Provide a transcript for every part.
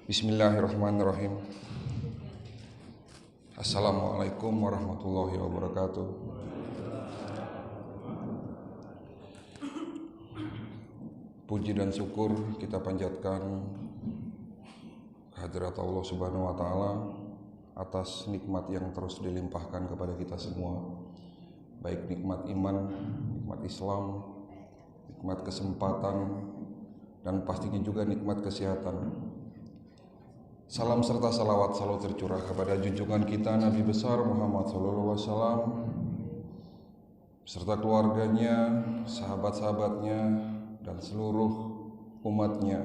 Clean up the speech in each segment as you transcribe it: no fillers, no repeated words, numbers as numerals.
Bismillahirrahmanirrahim. Assalamualaikum warahmatullahi wabarakatuh. Puji dan syukur kita panjatkan kehadirat Allah Subhanahu wa taala atas nikmat yang terus dilimpahkan kepada kita semua, baik nikmat iman, nikmat Islam, nikmat kesempatan, dan pastinya juga nikmat kesehatan. Salam serta salawat selalu tercurah kepada junjungan kita Nabi besar Muhammad SAW beserta keluarganya, sahabat-sahabatnya, dan seluruh umatnya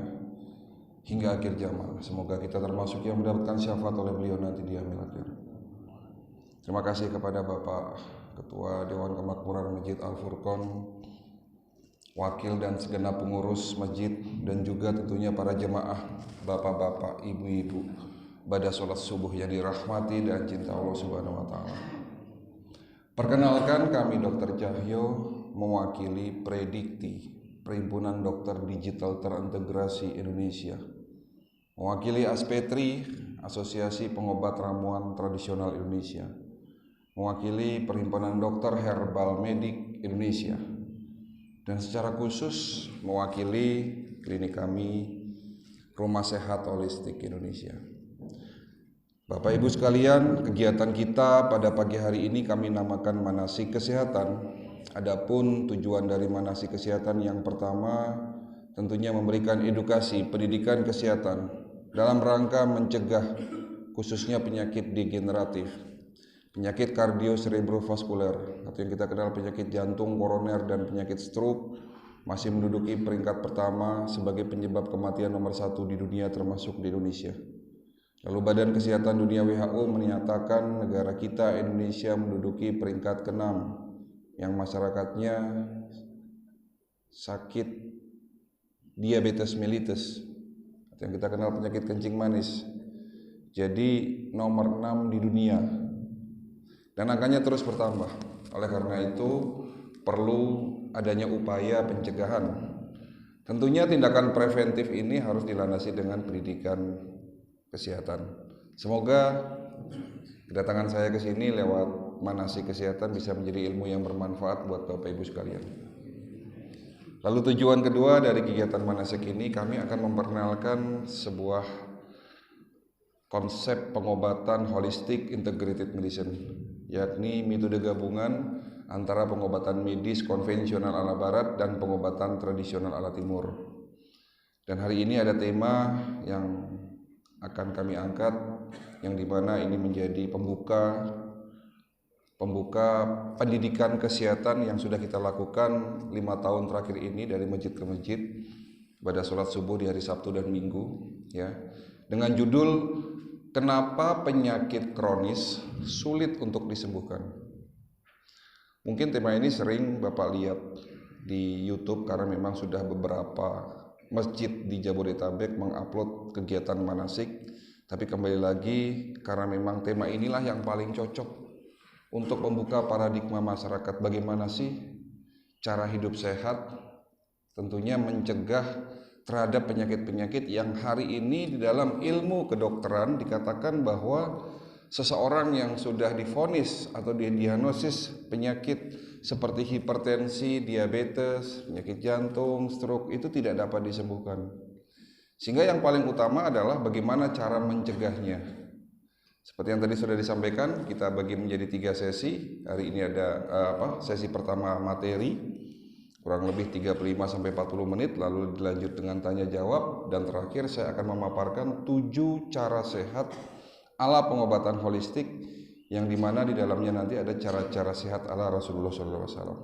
hingga akhir zaman. Semoga kita termasuk yang mendapatkan syafaat oleh beliau nanti di yaumil akhir. Terima kasih kepada Bapak Ketua Dewan Kemakmuran Masjid Al-Furqon, wakil dan segenap pengurus masjid, dan juga tentunya para jemaah, bapak-bapak, ibu-ibu pada sholat subuh yang dirahmati dan cinta Allah Subhanahu wa taala. Perkenalkan, kami Dr. Cahyo mewakili Predikti, Perhimpunan Dokter Digital Terintegrasi Indonesia, mewakili Aspetri, Asosiasi Pengobat Ramuan Tradisional Indonesia, mewakili Perhimpunan Dokter Herbal Medik Indonesia, dan secara khusus mewakili klinik kami, Rumah Sehat Holistik Indonesia. Bapak Ibu sekalian, kegiatan kita pada pagi hari ini kami namakan manasik kesehatan. Adapun tujuan dari manasik kesehatan yang pertama tentunya memberikan edukasi pendidikan kesehatan dalam rangka mencegah khususnya penyakit degeneratif, penyakit kardioserebrovaskuler atau yang kita kenal penyakit jantung, koroner, dan penyakit stroke masih menduduki peringkat pertama sebagai penyebab kematian nomor 1 di dunia termasuk di Indonesia. Lalu Badan Kesehatan Dunia WHO menyatakan negara kita Indonesia menduduki peringkat ke-6 yang masyarakatnya sakit diabetes mellitus atau yang kita kenal penyakit kencing manis. Jadi nomor 6 di dunia. Dan angkanya terus bertambah. Oleh karena itu perlu adanya upaya pencegahan. Tentunya tindakan preventif ini harus dilandasi dengan pendidikan kesehatan. Semoga kedatangan saya ke sini lewat manasik kesehatan bisa menjadi ilmu yang bermanfaat buat Bapak Ibu sekalian. Lalu tujuan kedua dari kegiatan manasik ini, kami akan memperkenalkan sebuah konsep pengobatan holistic integrated medicine, yakni metode gabungan antara pengobatan medis konvensional ala barat dan pengobatan tradisional ala timur. Dan hari ini ada tema yang akan kami angkat, yang dimana ini menjadi pembuka pendidikan kesehatan yang sudah kita lakukan 5 tahun terakhir ini dari masjid ke masjid pada sholat subuh di hari Sabtu dan Minggu, ya, dengan judul kenapa penyakit kronis sulit untuk disembuhkan. Mungkin tema ini sering Bapak lihat di YouTube karena memang sudah beberapa masjid di Jabodetabek mengupload kegiatan manasik. Tapi kembali lagi, karena memang tema inilah yang paling cocok untuk membuka paradigma masyarakat bagaimana sih cara hidup sehat, tentunya mencegah terhadap penyakit-penyakit yang hari ini di dalam ilmu kedokteran dikatakan bahwa seseorang yang sudah divonis atau didiagnosis penyakit seperti hipertensi, diabetes, penyakit jantung, stroke itu tidak dapat disembuhkan. Sehingga yang paling utama adalah bagaimana cara mencegahnya. Seperti yang tadi sudah disampaikan, kita bagi menjadi 3 sesi. Hari ini ada sesi pertama materi, kurang lebih 35-40 menit, lalu dilanjut dengan tanya jawab, dan terakhir saya akan memaparkan 7 cara sehat ala pengobatan holistik, yang dimana di dalamnya nanti ada cara-cara sehat ala Rasulullah SAW.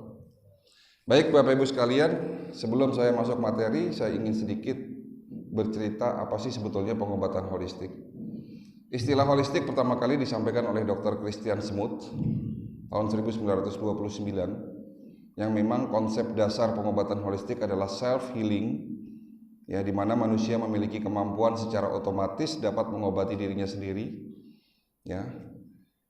Baik Bapak Ibu sekalian, sebelum saya masuk materi, saya ingin sedikit bercerita apa sih sebetulnya pengobatan holistik. Istilah holistik pertama kali disampaikan oleh Dr. Christian Smoot tahun 1929, yang memang konsep dasar pengobatan holistik adalah self healing, ya, di mana manusia memiliki kemampuan secara otomatis dapat mengobati dirinya sendiri, ya.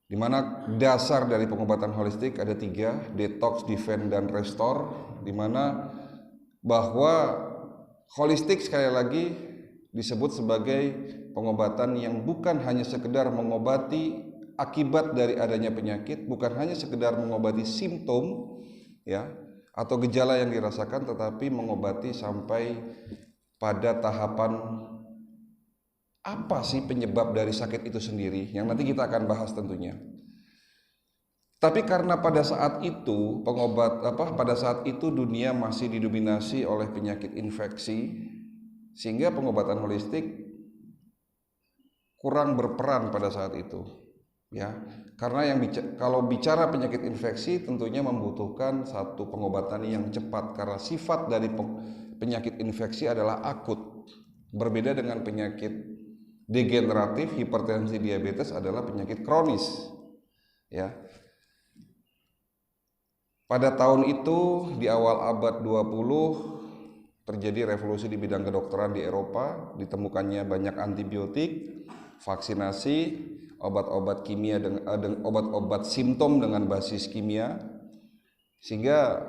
Di mana dasar dari pengobatan holistik ada 3, detox, defend, dan restore, di mana bahwa holistik sekali lagi disebut sebagai pengobatan yang bukan hanya sekedar mengobati akibat dari adanya penyakit, bukan hanya sekedar mengobati simptom ya atau gejala yang dirasakan, tetapi mengobati sampai pada tahapan apa sih penyebab dari sakit itu sendiri, yang nanti kita akan bahas tentunya. Tapi karena pada saat itu pada saat itu dunia masih didominasi oleh penyakit infeksi, sehingga pengobatan holistik kurang berperan pada saat itu, ya. Karena kalau bicara penyakit infeksi tentunya membutuhkan satu pengobatan yang cepat, karena sifat dari penyakit infeksi adalah akut. Berbeda dengan penyakit degeneratif, hipertensi, diabetes adalah penyakit kronis, ya. Pada tahun itu di awal abad 20 terjadi revolusi di bidang kedokteran di Eropa, ditemukannya banyak antibiotik, vaksinasi, obat-obat kimia obat-obat simptom dengan basis kimia, sehingga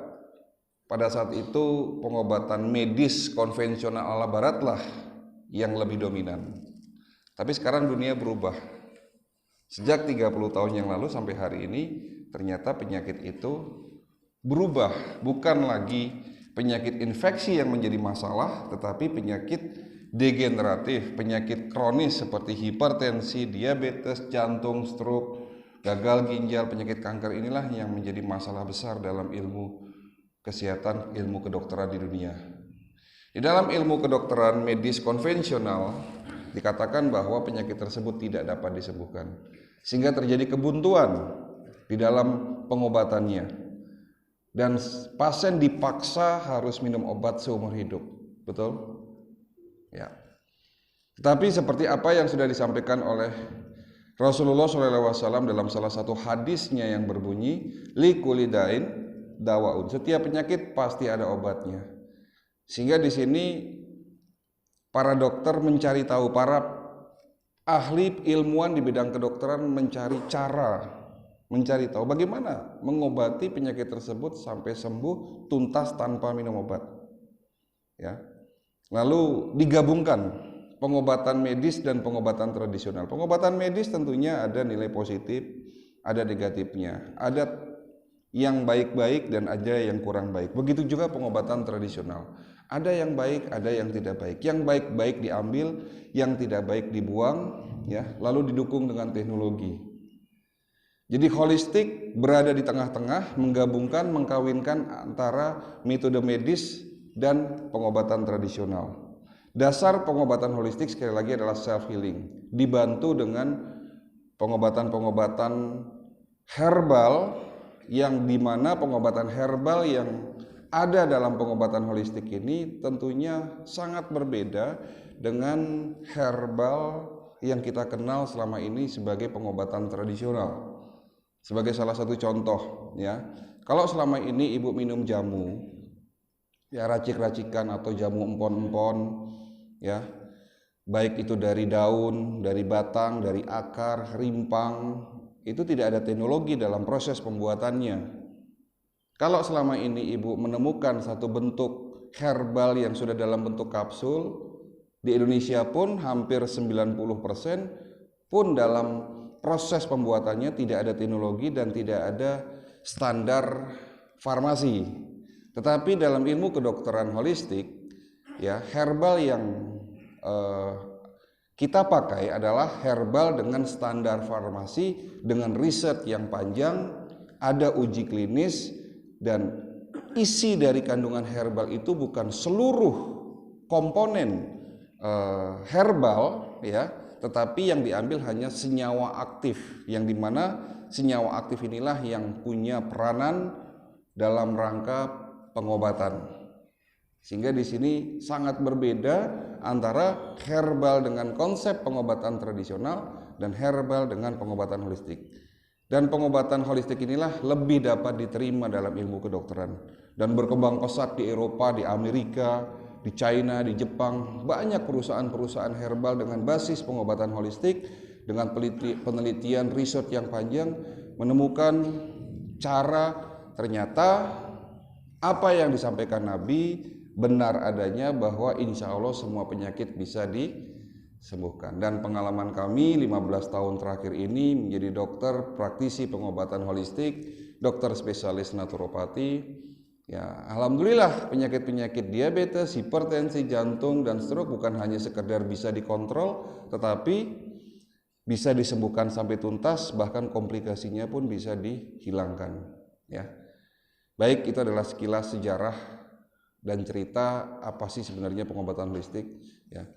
pada saat itu pengobatan medis konvensional ala barat lah yang lebih dominan. Tapi sekarang dunia berubah. Sejak 30 tahun yang lalu sampai hari ini ternyata penyakit itu berubah, bukan lagi penyakit infeksi yang menjadi masalah, tetapi penyakit degeneratif, penyakit kronis seperti hipertensi, diabetes, jantung, stroke, gagal ginjal, penyakit kanker inilah yang menjadi masalah besar dalam ilmu kesehatan, ilmu kedokteran di dunia. Di dalam ilmu kedokteran medis konvensional dikatakan bahwa penyakit tersebut tidak dapat disembuhkan, sehingga terjadi kebuntuan di dalam pengobatannya. Dan pasien dipaksa harus minum obat seumur hidup, betul? Ya. Tetapi seperti apa yang sudah disampaikan oleh Rasulullah SAW dalam salah satu hadisnya yang berbunyi, li kulli dain dawaun. Setiap penyakit pasti ada obatnya. Sehingga di sini para dokter mencari tahu, para ahli ilmuwan di bidang kedokteran mencari tahu bagaimana mengobati penyakit tersebut sampai sembuh tuntas tanpa minum obat. Ya. Lalu digabungkan pengobatan medis dan pengobatan tradisional. Pengobatan medis tentunya ada nilai positif, ada negatifnya, ada yang baik-baik dan ada yang kurang baik. Begitu juga pengobatan tradisional. Ada yang baik, ada yang tidak baik. Yang baik-baik diambil, yang tidak baik dibuang, ya, lalu didukung dengan teknologi. Jadi holistik berada di tengah-tengah, menggabungkan, mengkawinkan antara metode medis dan pengobatan tradisional. Dasar pengobatan holistik sekali lagi adalah self healing, dibantu dengan pengobatan-pengobatan herbal, yang dimana pengobatan herbal yang ada dalam pengobatan holistik ini tentunya sangat berbeda dengan herbal yang kita kenal selama ini sebagai pengobatan tradisional. Sebagai salah satu contoh, ya, kalau selama ini ibu minum jamu, ya, racik-racikan atau jamu empon-empon, ya, baik itu dari daun, dari batang, dari akar, rimpang, itu tidak ada teknologi dalam proses pembuatannya. Kalau selama ini ibu menemukan satu bentuk herbal yang sudah dalam bentuk kapsul, di Indonesia pun hampir 90% pun dalam proses pembuatannya tidak ada teknologi dan tidak ada standar farmasi. Tetapi dalam ilmu kedokteran holistik, ya, herbal yang kita pakai adalah herbal dengan standar farmasi, dengan riset yang panjang, ada uji klinis, dan isi dari kandungan herbal itu bukan seluruh komponen herbal, ya, tetapi yang diambil hanya senyawa aktif, yang dimana senyawa aktif inilah yang punya peranan dalam rangka pengobatan. Sehingga di sini sangat berbeda antara herbal dengan konsep pengobatan tradisional dan herbal dengan pengobatan holistik. Dan pengobatan holistik inilah lebih dapat diterima dalam ilmu kedokteran dan berkembang pesat di Eropa, di Amerika, di China, di Jepang. Banyak perusahaan-perusahaan herbal dengan basis pengobatan holistik dengan penelitian riset yang panjang menemukan cara ternyata apa yang disampaikan Nabi benar adanya bahwa insya Allah semua penyakit bisa disembuhkan. Dan pengalaman kami 15 tahun terakhir ini menjadi dokter praktisi pengobatan holistik, dokter spesialis naturopati, ya alhamdulillah penyakit-penyakit diabetes, hipertensi, jantung, dan stroke bukan hanya sekedar bisa dikontrol, tetapi bisa disembuhkan sampai tuntas, bahkan komplikasinya pun bisa dihilangkan. Ya, baik, itu adalah sekilas sejarah dan cerita apa sih sebenarnya pengobatan holistik. Ya,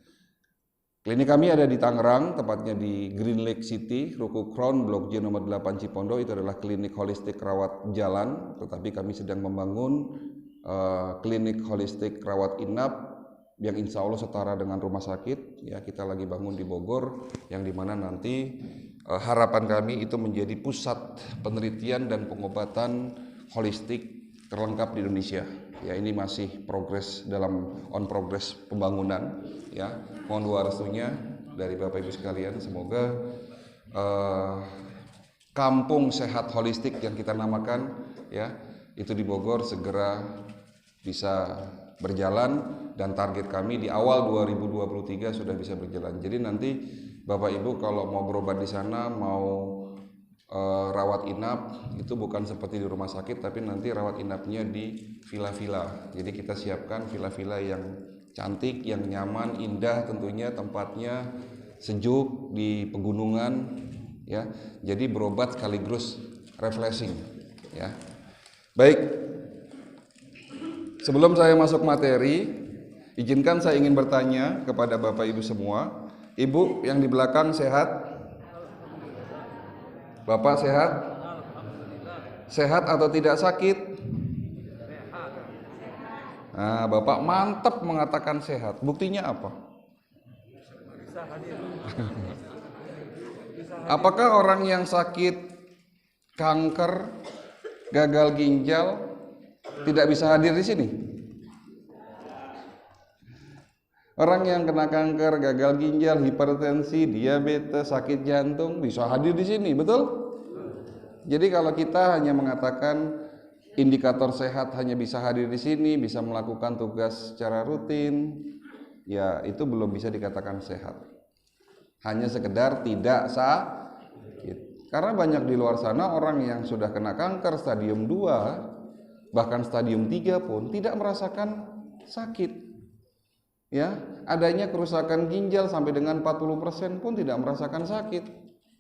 klinik kami ada di Tangerang, tepatnya di Green Lake City, Ruku Crown, Blok J nomor 8 Cipondo. Itu adalah klinik holistik rawat jalan, tetapi kami sedang membangun klinik holistik rawat inap yang insya Allah setara dengan rumah sakit. Ya, kita lagi bangun di Bogor, yang dimana nanti harapan kami itu menjadi pusat penelitian dan pengobatan holistik terlengkap di Indonesia. Ya, ini masih on progress pembangunan. Ya, mohon doa restunya dari Bapak Ibu sekalian, semoga kampung sehat holistik yang kita namakan, ya, itu di Bogor segera bisa berjalan, dan target kami di awal 2023 sudah bisa berjalan. Jadi nanti Bapak Ibu kalau mau berobat di sana, mau rawat inap, itu bukan seperti di rumah sakit, tapi nanti rawat inapnya di villa-villa. Jadi kita siapkan villa-villa yang cantik, yang nyaman, indah tentunya, tempatnya sejuk di pegunungan, ya. Jadi berobat sekaligus refreshing, ya. Baik, sebelum saya masuk materi, izinkan saya ingin bertanya kepada Bapak Ibu semua. Ibu yang di belakang sehat? Bapak sehat? Sehat atau tidak sakit? Nah, Bapak mantap mengatakan sehat. Buktinya apa? Apakah orang yang sakit kanker, gagal ginjal tidak bisa hadir di sini? Orang yang kena kanker, gagal ginjal, hipertensi, diabetes, sakit jantung bisa hadir di sini, betul? Jadi kalau kita hanya mengatakan indikator sehat hanya bisa hadir di sini, bisa melakukan tugas secara rutin, ya itu belum bisa dikatakan sehat. Hanya sekedar tidak sakit. Karena banyak di luar sana orang yang sudah kena kanker stadium 2, bahkan stadium 3 pun tidak merasakan sakit. Ya, adanya kerusakan ginjal sampai dengan 40% pun tidak merasakan sakit.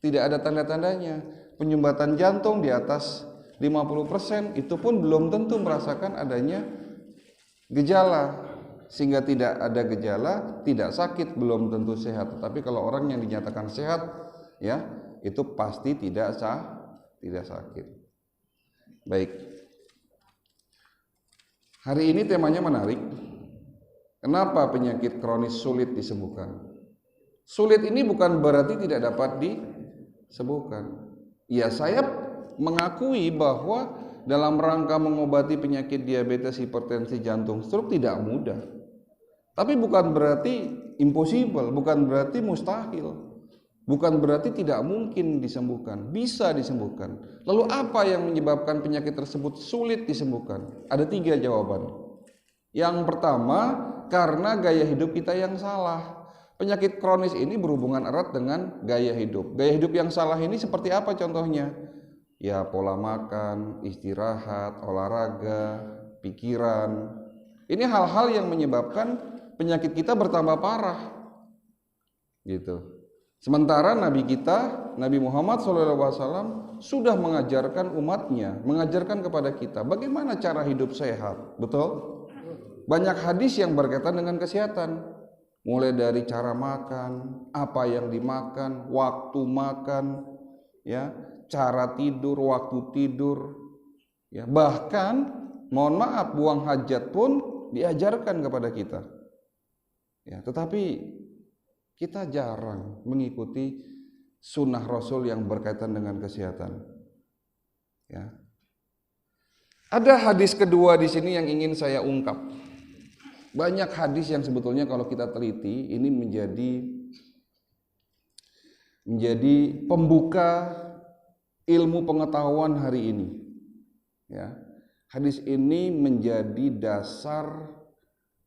Tidak ada tanda-tandanya. Penyumbatan jantung di atas 50% itu pun belum tentu merasakan adanya gejala. Sehingga tidak ada gejala, tidak sakit, belum tentu sehat. Tetapi kalau orang yang dinyatakan sehat, ya, itu pasti tidak sakit. Baik. Hari ini temanya menarik. Kenapa penyakit kronis sulit disembuhkan? Sulit ini bukan berarti tidak dapat disembuhkan. Ya, saya mengakui bahwa dalam rangka mengobati penyakit diabetes, hipertensi, jantung, stroke tidak mudah. Tapi bukan berarti impossible, bukan berarti mustahil. Bukan berarti tidak mungkin disembuhkan, bisa disembuhkan. Lalu apa yang menyebabkan penyakit tersebut sulit disembuhkan? Ada 3 jawaban. Yang pertama, karena gaya hidup kita yang salah. Penyakit kronis ini berhubungan erat dengan gaya hidup. Gaya hidup yang salah ini seperti apa contohnya? Ya, pola makan, istirahat, olahraga, pikiran. Ini hal-hal yang menyebabkan penyakit kita bertambah parah. Gitu. Sementara Nabi kita, Nabi Muhammad SAW sudah mengajarkan umatnya, mengajarkan kepada kita bagaimana cara hidup sehat. Betul? Banyak hadis yang berkaitan dengan kesehatan, mulai dari cara makan, apa yang dimakan, waktu makan, ya, cara tidur, waktu tidur, ya, bahkan mohon maaf buang hajat pun diajarkan kepada kita. Ya, tetapi kita jarang mengikuti sunnah Rasul yang berkaitan dengan kesehatan. Ya. Ada hadis kedua di sini yang ingin saya ungkap. Banyak hadis yang sebetulnya kalau kita teliti ini menjadi pembuka ilmu pengetahuan hari ini. Ya. Hadis ini menjadi dasar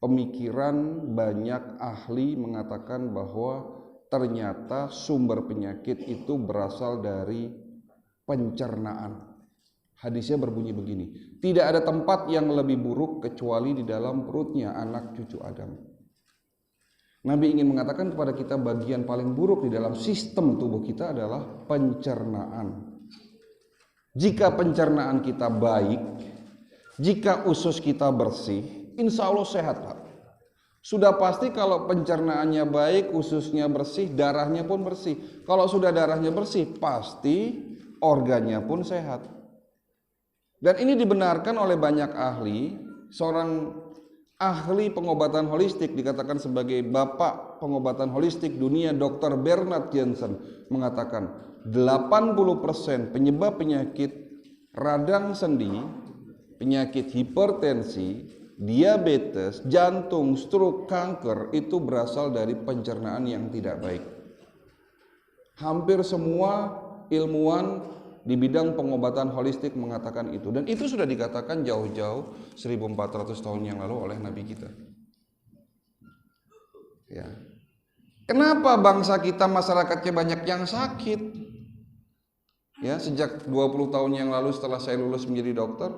pemikiran banyak ahli mengatakan bahwa ternyata sumber penyakit itu berasal dari pencernaan. Hadisnya berbunyi begini, tidak ada tempat yang lebih buruk kecuali di dalam perutnya anak cucu Adam. Nabi ingin mengatakan kepada kita bagian paling buruk di dalam sistem tubuh kita adalah pencernaan. Jika pencernaan kita baik, jika usus kita bersih, insya Allah sehat, Pak. Sudah pasti kalau pencernaannya baik, ususnya bersih, darahnya pun bersih. Kalau sudah darahnya bersih, pasti organnya pun sehat. Dan ini dibenarkan oleh banyak ahli. Seorang ahli pengobatan holistik dikatakan sebagai bapak pengobatan holistik dunia, Dr. Bernard Jensen, mengatakan 80% penyebab penyakit radang sendi, penyakit hipertensi, diabetes, jantung, stroke, kanker itu berasal dari pencernaan yang tidak baik. Hampir semua ilmuwan di bidang pengobatan holistik mengatakan itu, dan itu sudah dikatakan jauh-jauh 1400 tahun yang lalu oleh Nabi kita. Ya. Kenapa bangsa kita masyarakatnya banyak yang sakit? Ya, sejak 20 tahun yang lalu setelah saya lulus menjadi dokter,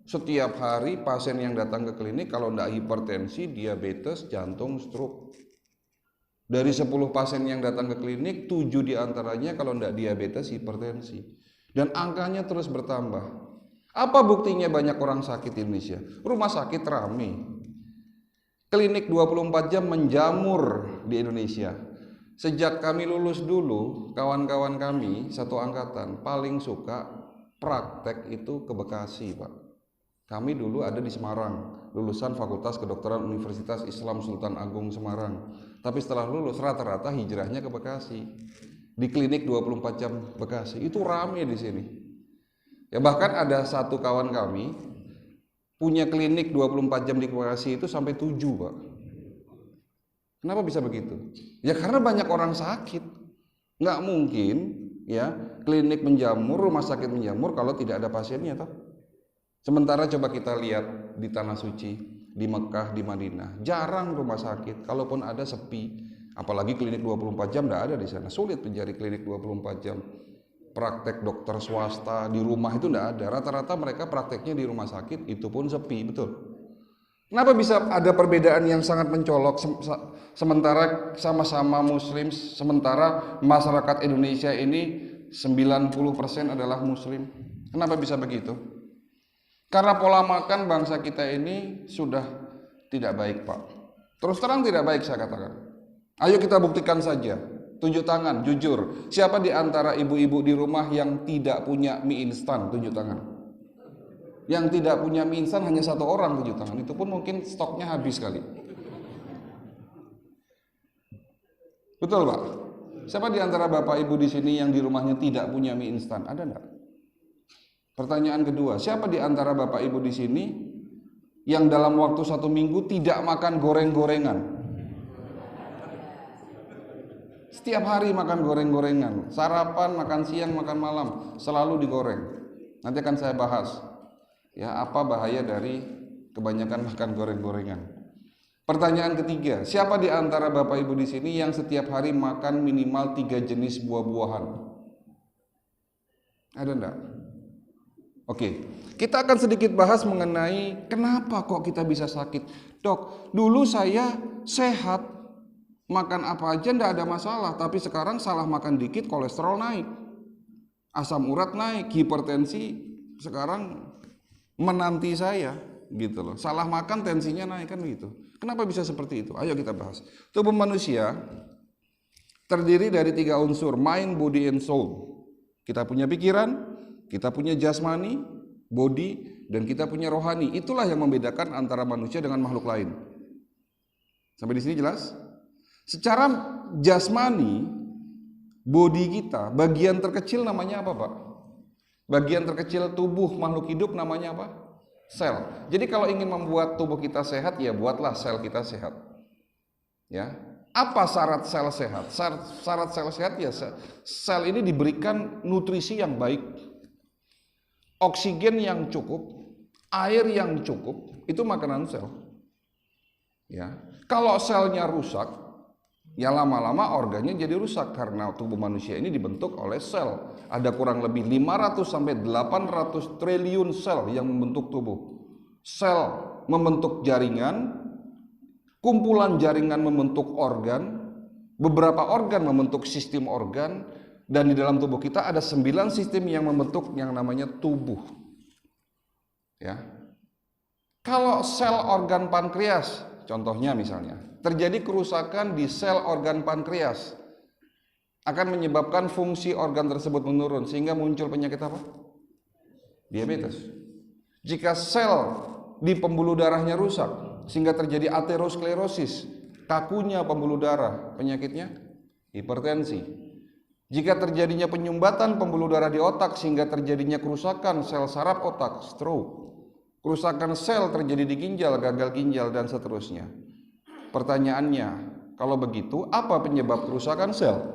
setiap hari pasien yang datang ke klinik kalau tidak hipertensi, diabetes, jantung, stroke. Dari 10 pasien yang datang ke klinik, 7 diantaranya kalau tidak diabetes, hipertensi. Dan angkanya terus bertambah. Apa buktinya banyak orang sakit di Indonesia? Rumah sakit ramai. Klinik 24 jam menjamur di Indonesia. Sejak kami lulus dulu, kawan-kawan kami satu angkatan paling suka praktek itu ke Bekasi, Pak. Kami dulu ada di Semarang, lulusan Fakultas Kedokteran Universitas Islam Sultan Agung Semarang. Tapi setelah lulus rata-rata hijrahnya ke Bekasi. Di klinik 24 jam Bekasi itu rame di sini. Ya bahkan ada satu kawan kami punya klinik 24 jam di Bekasi itu sampai 7, Pak. Kenapa bisa begitu? Ya karena banyak orang sakit. Nggak mungkin ya klinik menjamur, rumah sakit menjamur kalau tidak ada pasiennya, toh. Sementara coba kita lihat di Tanah Suci, di Mekah, di Madinah, jarang rumah sakit. Kalaupun ada sepi. Apalagi klinik 24 jam tidak ada di sana. Sulit mencari klinik 24 jam. Praktek dokter swasta di rumah itu tidak ada. Rata-rata mereka prakteknya di rumah sakit, itu pun sepi, betul. Kenapa bisa ada perbedaan yang sangat mencolok sementara sama-sama muslim, sementara masyarakat Indonesia ini 90% adalah muslim? Kenapa bisa begitu? Karena pola makan bangsa kita ini sudah tidak baik, Pak. Terus terang tidak baik saya katakan. Ayo kita buktikan saja, tunjuk tangan, jujur. Siapa di antara ibu-ibu di rumah yang tidak punya mie instan? Tunjuk tangan. Yang tidak punya mie instan hanya satu orang, tunjuk tangan. Itu pun mungkin stoknya habis kali. Betul, Pak? Siapa di antara bapak ibu di sini yang di rumahnya tidak punya mie instan? Ada enggak? Pertanyaan kedua, siapa di antara bapak ibu di sini yang dalam waktu 1 minggu tidak makan goreng-gorengan? Setiap hari makan goreng-gorengan, sarapan, makan siang, makan malam, selalu digoreng. Nanti akan saya bahas ya apa bahaya dari kebanyakan makan goreng-gorengan. Pertanyaan ketiga, siapa di antara bapak ibu di sini yang setiap hari makan minimal 3 jenis buah-buahan? Ada enggak? Oke, kita akan sedikit bahas mengenai kenapa kok kita bisa sakit. Dok, dulu saya sehat, makan apa aja enggak ada masalah, tapi sekarang salah makan dikit kolesterol naik, asam urat naik, hipertensi sekarang menanti saya gitu loh. Salah makan tensinya naik kan gitu. Kenapa bisa seperti itu? Ayo kita bahas. Tubuh manusia terdiri dari 3 unsur, mind, body, and soul. Kita punya pikiran, kita punya jasmani, body, dan kita punya rohani. Itulah yang membedakan antara manusia dengan makhluk lain. Sampai di sini jelas? Secara jasmani, body kita, bagian terkecil namanya apa, Pak? Bagian terkecil tubuh makhluk hidup namanya apa? Sel. Jadi kalau ingin membuat tubuh kita sehat, ya buatlah sel kita sehat. Ya. Apa syarat sel sehat? Syarat sel sehat ya sel ini diberikan nutrisi yang baik, oksigen yang cukup, air yang cukup, itu makanan sel. Ya, kalau selnya rusak, ya lama-lama organnya jadi rusak karena tubuh manusia ini dibentuk oleh sel. Ada kurang lebih 500 sampai 800 triliun sel yang membentuk tubuh. Sel membentuk jaringan, kumpulan jaringan membentuk organ, beberapa organ membentuk sistem organ, dan di dalam tubuh kita ada 9 sistem yang membentuk yang namanya tubuh. Ya. Kalau sel organ pankreas, contohnya misalnya, terjadi kerusakan di sel organ pankreas, akan menyebabkan fungsi organ tersebut menurun sehingga muncul penyakit apa? Diabetes. Jika sel di pembuluh darahnya rusak sehingga terjadi aterosklerosis, kakunya pembuluh darah, penyakitnya hipertensi. Jika terjadinya penyumbatan pembuluh darah di otak sehingga terjadinya kerusakan sel saraf otak, stroke. Kerusakan sel terjadi di ginjal, gagal ginjal, dan seterusnya. Pertanyaannya, kalau begitu apa penyebab kerusakan sel?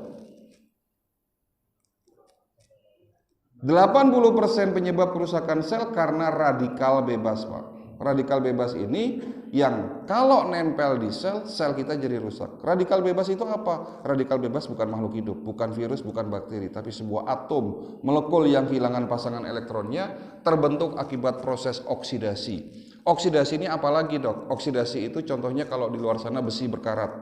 80% penyebab kerusakan sel karena radikal bebas, Pak. Radikal bebas ini yang kalau nempel di sel, sel kita jadi rusak. Radikal bebas itu apa? Radikal bebas bukan makhluk hidup, bukan virus, bukan bakteri, tapi sebuah atom, molekul yang kehilangan pasangan elektronnya, terbentuk akibat proses oksidasi. Oksidasi ini apalagi, Dok? Oksidasi itu contohnya kalau di luar sana besi berkarat.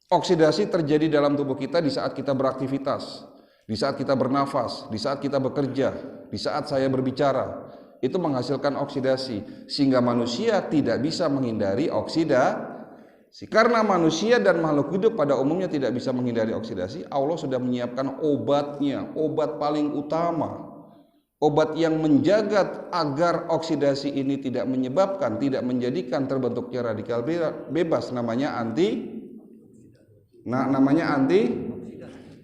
Oksidasi terjadi dalam tubuh kita di saat kita beraktivitas, di saat kita bernafas, di saat kita bekerja, di saat saya berbicara. Itu menghasilkan oksidasi sehingga manusia tidak bisa menghindari oksidasi. Karena manusia dan makhluk hidup pada umumnya tidak bisa menghindari oksidasi, Allah sudah menyiapkan obatnya, obat paling utama, obat yang menjaga agar oksidasi ini tidak menyebabkan, tidak menjadikan terbentuknya radikal bebas, namanya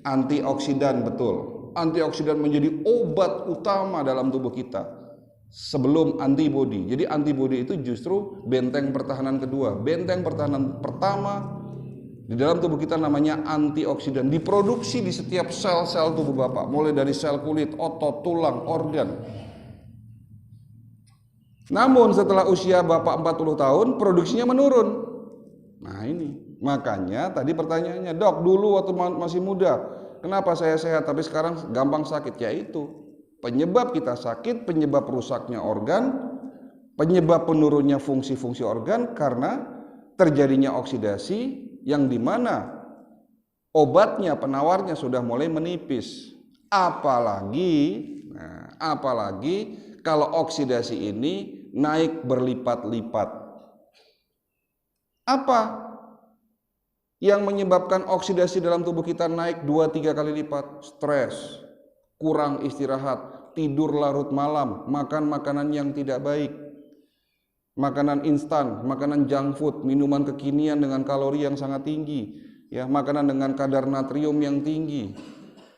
antioksidan. Betul, antioksidan menjadi obat utama dalam tubuh kita sebelum antibodi. Jadi antibodi itu justru benteng pertahanan kedua. Benteng pertahanan pertama di dalam tubuh kita namanya antioksidan. Diproduksi di setiap sel-sel tubuh Bapak, mulai dari sel kulit, otot, tulang, organ. Namun setelah usia Bapak 40 tahun, produksinya menurun. Nah ini, makanya tadi pertanyaannya, Dok, dulu waktu masih muda, kenapa saya sehat tapi sekarang gampang sakit? Yaitu penyebab kita sakit, penyebab rusaknya organ, penyebab penurunnya fungsi-fungsi organ karena terjadinya oksidasi yang dimana obatnya, penawarnya sudah mulai menipis. Apalagi kalau oksidasi ini naik berlipat-lipat. Apa yang menyebabkan oksidasi dalam tubuh kita naik 2-3 kali lipat? Stres, kurang istirahat, tidur larut malam, makan makanan yang tidak baik, makanan instan, makanan junk food, minuman kekinian dengan kalori yang sangat tinggi, ya, makanan dengan kadar natrium yang tinggi,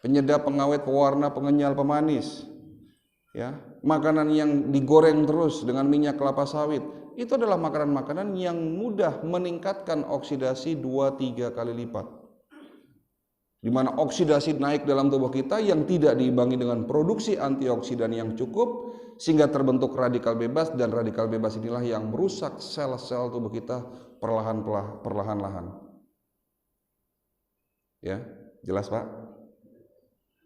penyedap, pengawet, pewarna, pengenyal, pemanis, ya, makanan yang digoreng terus dengan minyak kelapa sawit. Itu adalah makanan-makanan yang mudah meningkatkan oksidasi 2-3 kali lipat. Di mana oksidasi naik dalam tubuh kita yang tidak diimbangi dengan produksi antioksidan yang cukup sehingga terbentuk radikal bebas, dan radikal bebas inilah yang merusak sel-sel tubuh kita perlahan-lahan. Ya, jelas Pak?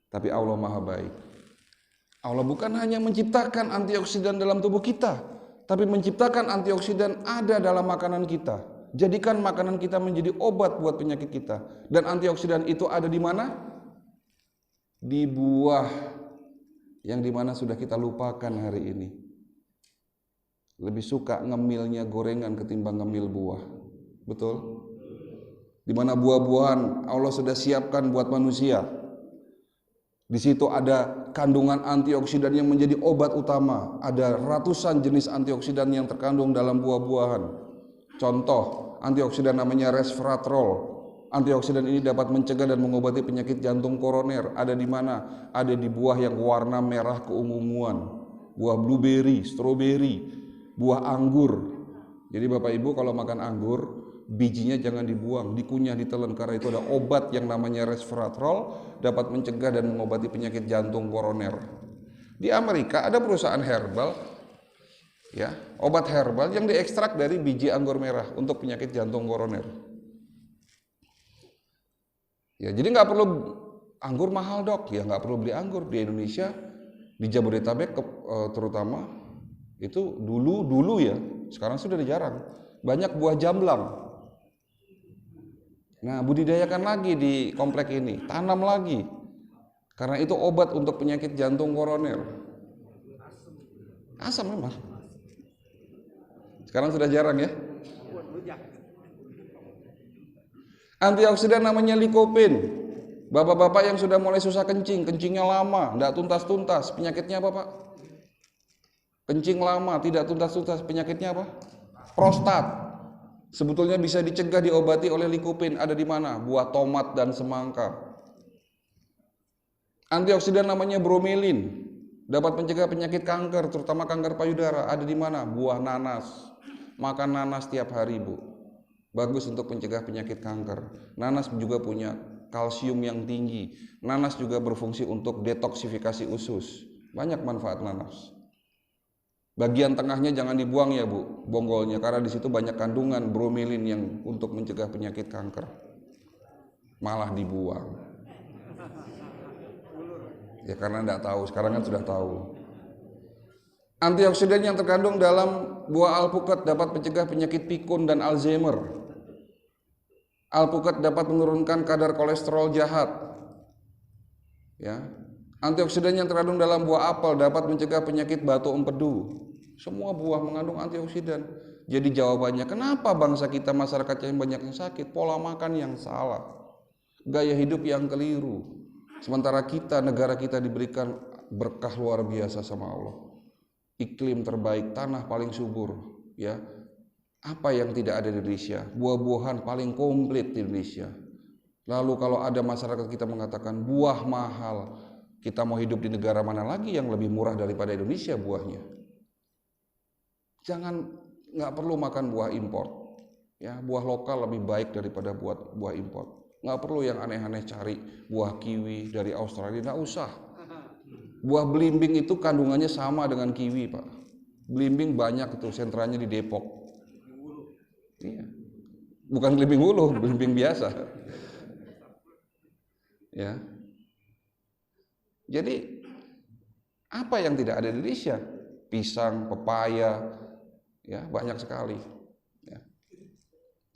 Tapi Allah Maha Baik. Allah bukan hanya menciptakan antioksidan dalam tubuh kita, tapi menciptakan antioksidan ada dalam makanan kita. Jadikan makanan kita menjadi obat buat penyakit kita. Dan antioksidan itu ada di mana? Di buah, yang dimana sudah kita lupakan hari ini. Lebih suka ngemilnya gorengan ketimbang ngemil buah. Betul? Dimana buah-buahan Allah sudah siapkan buat manusia. Di situ ada kandungan antioksidan yang menjadi obat utama. Ada ratusan jenis antioksidan yang terkandung dalam buah-buahan. Contoh, antioksidan namanya resveratrol. Antioksidan ini dapat mencegah dan mengobati penyakit jantung koroner. Ada di mana? Ada di buah yang warna merah keunguan. Buah blueberry, strawberry, buah anggur. Jadi Bapak Ibu kalau makan anggur, bijinya jangan dibuang, dikunyah, ditelan, karena itu ada obat yang namanya resveratrol, dapat mencegah dan mengobati penyakit jantung koroner. Di Amerika ada perusahaan herbal Ya, obat herbal yang diekstrak dari biji anggur merah untuk penyakit jantung koroner. Ya, jadi nggak perlu anggur mahal dok, ya nggak perlu beli anggur di Indonesia, di Jabodetabek terutama itu dulu ya, sekarang sudah jarang. Banyak buah jamblang. Nah, budidayakan lagi di komplek ini, tanam lagi. Karena itu obat untuk penyakit jantung koroner. Asam memang. Sekarang sudah jarang ya. Antioksidan namanya lycopene. Bapak-bapak yang sudah mulai susah kencing, kencingnya lama, tidak tuntas-tuntas, penyakitnya apa Pak? Kencing lama, tidak tuntas-tuntas, penyakitnya apa? Prostat. Sebetulnya bisa dicegah, diobati oleh lycopene. Ada di mana? Buah tomat dan semangka. Antioksidan namanya bromelin. Dapat mencegah penyakit kanker, terutama kanker payudara. Ada di mana? Buah nanas. Makan nanas tiap hari, Bu. Bagus untuk mencegah penyakit kanker. Nanas juga punya kalsium yang tinggi. Nanas juga berfungsi untuk detoksifikasi usus. Banyak manfaat nanas. Bagian tengahnya jangan dibuang ya Bu, bonggolnya, karena di situ banyak kandungan bromelin yang untuk mencegah penyakit kanker. Malah dibuang. Ya karena tidak tahu, sekarang kan sudah tahu. Antioksidan yang terkandung dalam buah alpukat dapat mencegah penyakit pikun dan Alzheimer. Alpukat dapat menurunkan kadar kolesterol jahat. Ya. Antioksidan yang terkandung dalam buah apel dapat mencegah penyakit batu empedu. Semua buah mengandung antioksidan. Jadi jawabannya, kenapa bangsa kita, masyarakat yang banyak yang sakit? Pola makan yang salah, gaya hidup yang keliru. Sementara kita, negara kita diberikan berkah luar biasa sama Allah. Iklim terbaik, tanah paling subur, ya. Apa yang tidak ada di Indonesia? Buah-buahan paling komplit di Indonesia. Lalu kalau ada masyarakat kita mengatakan buah mahal, kita mau hidup di negara mana lagi yang lebih murah daripada Indonesia buahnya? Nggak perlu makan buah impor, ya, buah lokal lebih baik daripada buah impor. Nggak perlu yang aneh-aneh cari buah kiwi dari Australia, nggak usah. Buah belimbing itu kandungannya sama dengan kiwi Pak. Belimbing banyak itu, sentranya di Depok. Iya. Bukan belimbing ulu, belimbing biasa. Ya. Jadi apa yang tidak ada di Indonesia? Pisang, pepaya, ya banyak sekali. Ya.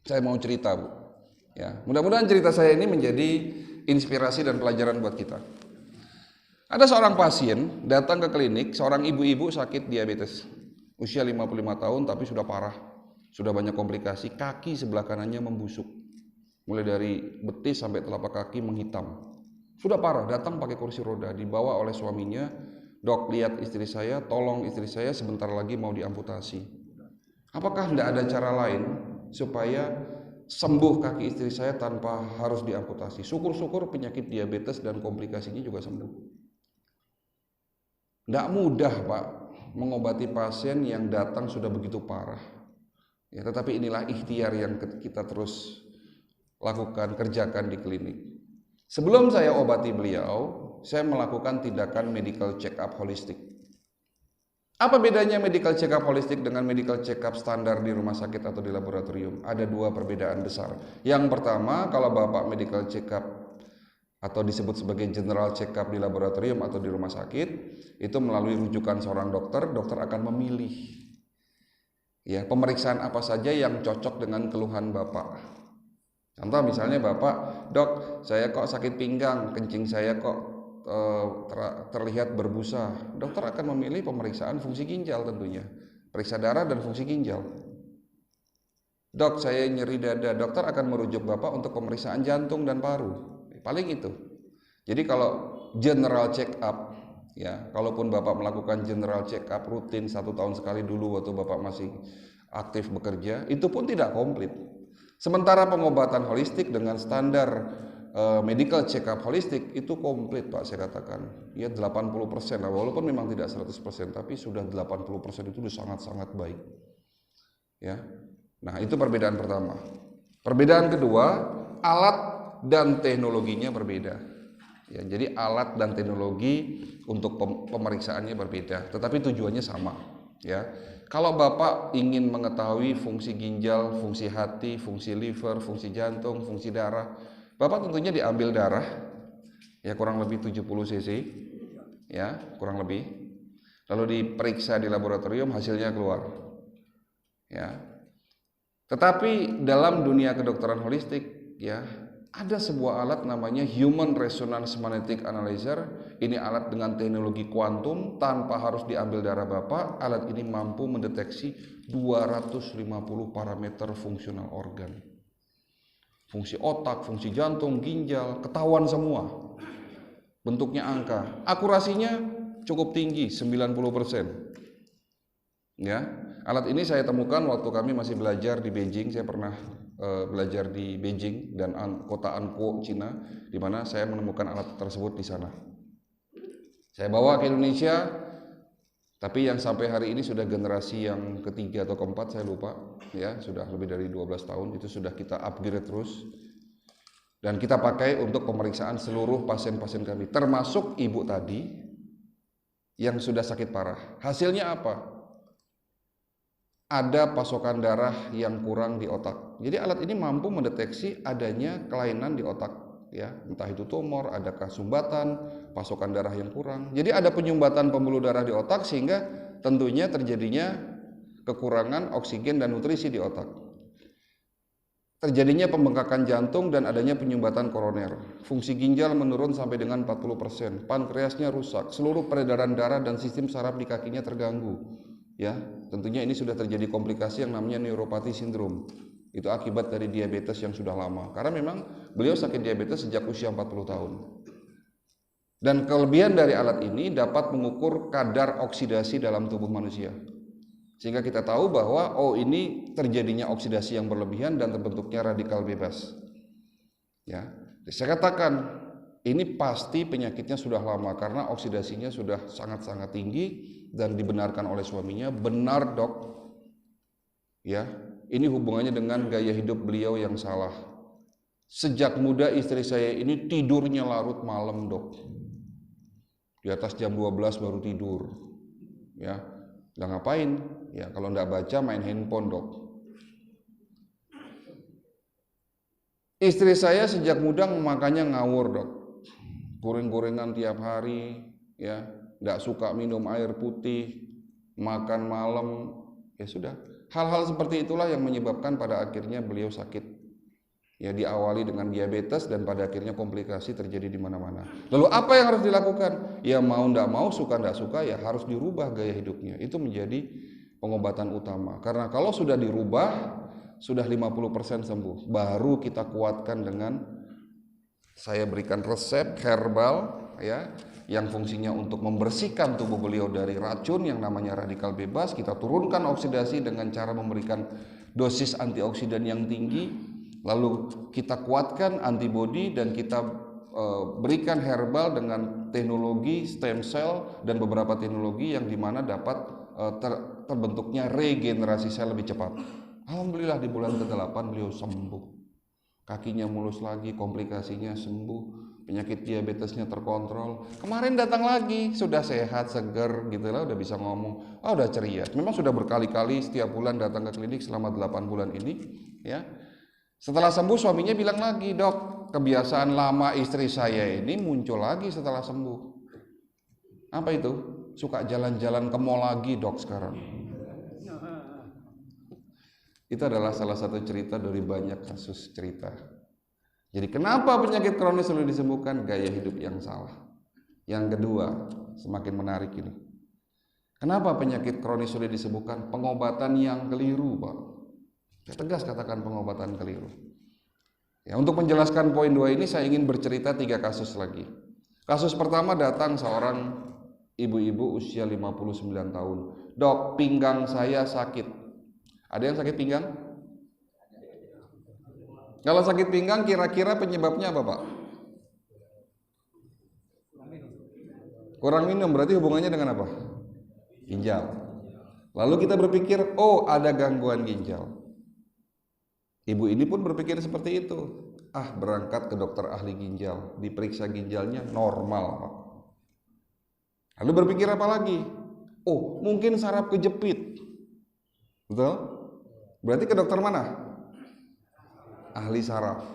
Saya mau cerita Bu. Ya, mudah-mudahan cerita saya ini menjadi inspirasi dan pelajaran buat kita. Ada seorang pasien datang ke klinik, seorang ibu-ibu sakit diabetes, usia 55 tahun tapi sudah parah, sudah banyak komplikasi, kaki sebelah kanannya membusuk, mulai dari betis sampai telapak kaki menghitam, sudah parah, datang pakai kursi roda, dibawa oleh suaminya. Dok, lihat istri saya, tolong istri saya sebentar lagi mau diamputasi. Apakah tidak ada cara lain supaya sembuh kaki istri saya tanpa harus diamputasi? Syukur-syukur penyakit diabetes dan komplikasinya juga sembuh. Tidak mudah Pak mengobati pasien yang datang sudah begitu parah. Ya, tetapi inilah ikhtiar yang kita terus lakukan, kerjakan di klinik. Sebelum saya obati beliau, saya melakukan tindakan medical check up holistik. Apa bedanya medical check up holistik dengan medical check up standar di rumah sakit atau di laboratorium? Ada dua perbedaan besar. Yang pertama, kalau Bapak medical check up atau disebut sebagai general check up di laboratorium atau di rumah sakit, itu melalui rujukan seorang dokter, dokter akan memilih ya pemeriksaan apa saja yang cocok dengan keluhan Bapak. Contoh misalnya Bapak, dok, saya kok sakit pinggang, kencing saya kok terlihat berbusa. Dokter akan memilih pemeriksaan fungsi ginjal tentunya, periksa darah dan fungsi ginjal. Dok, saya nyeri dada, dokter akan merujuk Bapak untuk pemeriksaan jantung dan paru. Paling itu. Jadi kalau general check up, ya, kalaupun Bapak melakukan general check up rutin 1 tahun sekali dulu waktu Bapak masih aktif bekerja, itu pun tidak komplit. Sementara pengobatan holistik dengan standar medical check up holistik itu komplit Pak, saya katakan. Ya 80% lah, walaupun memang tidak 100%, tapi sudah 80% itu sudah sangat-sangat baik. Ya. Nah, itu perbedaan pertama. Perbedaan kedua, alat dan teknologinya berbeda. Ya, jadi alat dan teknologi untuk pemeriksaannya berbeda, tetapi tujuannya sama. Ya, kalau Bapak ingin mengetahui fungsi ginjal, fungsi hati, fungsi liver, fungsi jantung, fungsi darah, Bapak tentunya diambil darah, ya kurang lebih 70 cc, ya kurang lebih. Lalu diperiksa di laboratorium, hasilnya keluar. Ya. Tetapi dalam dunia kedokteran holistik, ya ada sebuah alat namanya Human Resonance Magnetic Analyzer. Ini alat dengan teknologi kuantum, tanpa harus diambil darah Bapak. Alat ini mampu mendeteksi 250 parameter fungsional organ. Fungsi otak, fungsi jantung, ginjal, ketahuan semua. Bentuknya angka. Akurasinya cukup tinggi, 90%. Ya, alat ini saya temukan waktu kami masih belajar di Beijing. Saya pernah belajar di Beijing dan kota Ankou, Cina, di mana saya menemukan alat tersebut di sana. Saya bawa ke Indonesia, tapi yang sampai hari ini sudah generasi yang ketiga atau keempat, saya lupa, ya sudah lebih dari 12 tahun, itu sudah kita upgrade terus. Dan kita pakai untuk pemeriksaan seluruh pasien-pasien kami, termasuk ibu tadi yang sudah sakit parah. Hasilnya apa? Ada pasokan darah yang kurang di otak. Jadi alat ini mampu mendeteksi adanya kelainan di otak, ya, entah itu tumor, adakah sumbatan, pasokan darah yang kurang. Jadi ada penyumbatan pembuluh darah di otak sehingga tentunya terjadinya kekurangan oksigen dan nutrisi di otak. Terjadinya pembengkakan jantung dan adanya penyumbatan koroner. Fungsi ginjal menurun sampai dengan 40%, pankreasnya rusak, seluruh peredaran darah dan sistem saraf di kakinya terganggu. Ya, tentunya ini sudah terjadi komplikasi yang namanya neuropati sindrom. Itu akibat dari diabetes yang sudah lama. Karena memang beliau sakit diabetes sejak usia 40 tahun. Dan kelebihan dari alat ini dapat mengukur kadar oksidasi dalam tubuh manusia. Sehingga kita tahu bahwa ini terjadinya oksidasi yang berlebihan dan terbentuknya radikal bebas. Ya, saya katakan ini pasti penyakitnya sudah lama karena oksidasinya sudah sangat-sangat tinggi dan dibenarkan oleh suaminya. Benar, Dok. Ya, ini hubungannya dengan gaya hidup beliau yang salah. Sejak muda istri saya ini tidurnya larut malam, Dok. Di atas jam 12 baru tidur. Ya, nggak ngapain? Ya, kalau nggak baca main handphone, Dok. Istri saya sejak muda makannya ngawur, Dok. Goreng-gorengan tiap hari, ya, nggak suka minum air putih, makan malam, ya sudah. Hal-hal seperti itulah yang menyebabkan pada akhirnya beliau sakit. Ya, diawali dengan diabetes dan pada akhirnya komplikasi terjadi di mana-mana. Lalu apa yang harus dilakukan? Ya mau nggak mau, suka nggak suka, ya harus dirubah gaya hidupnya. Itu menjadi pengobatan utama. Karena kalau sudah dirubah, sudah 50% sembuh. Baru kita kuatkan dengan saya berikan resep herbal, ya, yang fungsinya untuk membersihkan tubuh beliau dari racun yang namanya radikal bebas. Kita turunkan oksidasi dengan cara memberikan dosis antioksidan yang tinggi, lalu kita kuatkan antibodi dan kita berikan herbal dengan teknologi stem cell dan beberapa teknologi yang dimana dapat terbentuknya regenerasi sel lebih cepat. Alhamdulillah di bulan ke-8 beliau sembuh. Kakinya mulus lagi, komplikasinya sembuh, penyakit diabetesnya terkontrol. Kemarin datang lagi, sudah sehat, seger gitu lah, udah bisa ngomong, udah ceria. Memang sudah berkali-kali setiap bulan datang ke klinik selama 8 bulan ini, ya. Setelah sembuh suaminya bilang lagi, "Dok, kebiasaan lama istri saya ini muncul lagi setelah sembuh." Apa itu? Suka jalan-jalan ke mall lagi, Dok, sekarang. Itu adalah salah satu cerita dari banyak kasus cerita. Jadi kenapa penyakit kronis sulit disembuhkan? Gaya hidup yang salah. Yang kedua, semakin menarik ini. Kenapa penyakit kronis sulit disembuhkan? Pengobatan yang keliru, Pak. Saya tegas katakan pengobatan keliru. Ya, untuk menjelaskan poin 2 ini saya ingin bercerita 3 kasus lagi. Kasus pertama datang seorang ibu-ibu usia 59 tahun. "Dok, pinggang saya sakit." Ada yang sakit pinggang? Kalau sakit pinggang kira-kira penyebabnya apa, Pak? Kurang minum, berarti hubungannya dengan apa? Ginjal. Lalu kita berpikir, ada gangguan ginjal. Ibu ini pun berpikir seperti itu. Berangkat ke dokter ahli ginjal, diperiksa ginjalnya normal, Pak. Lalu berpikir apa lagi? Oh, mungkin saraf kejepit. Betul? Berarti ke dokter mana? Ahli saraf.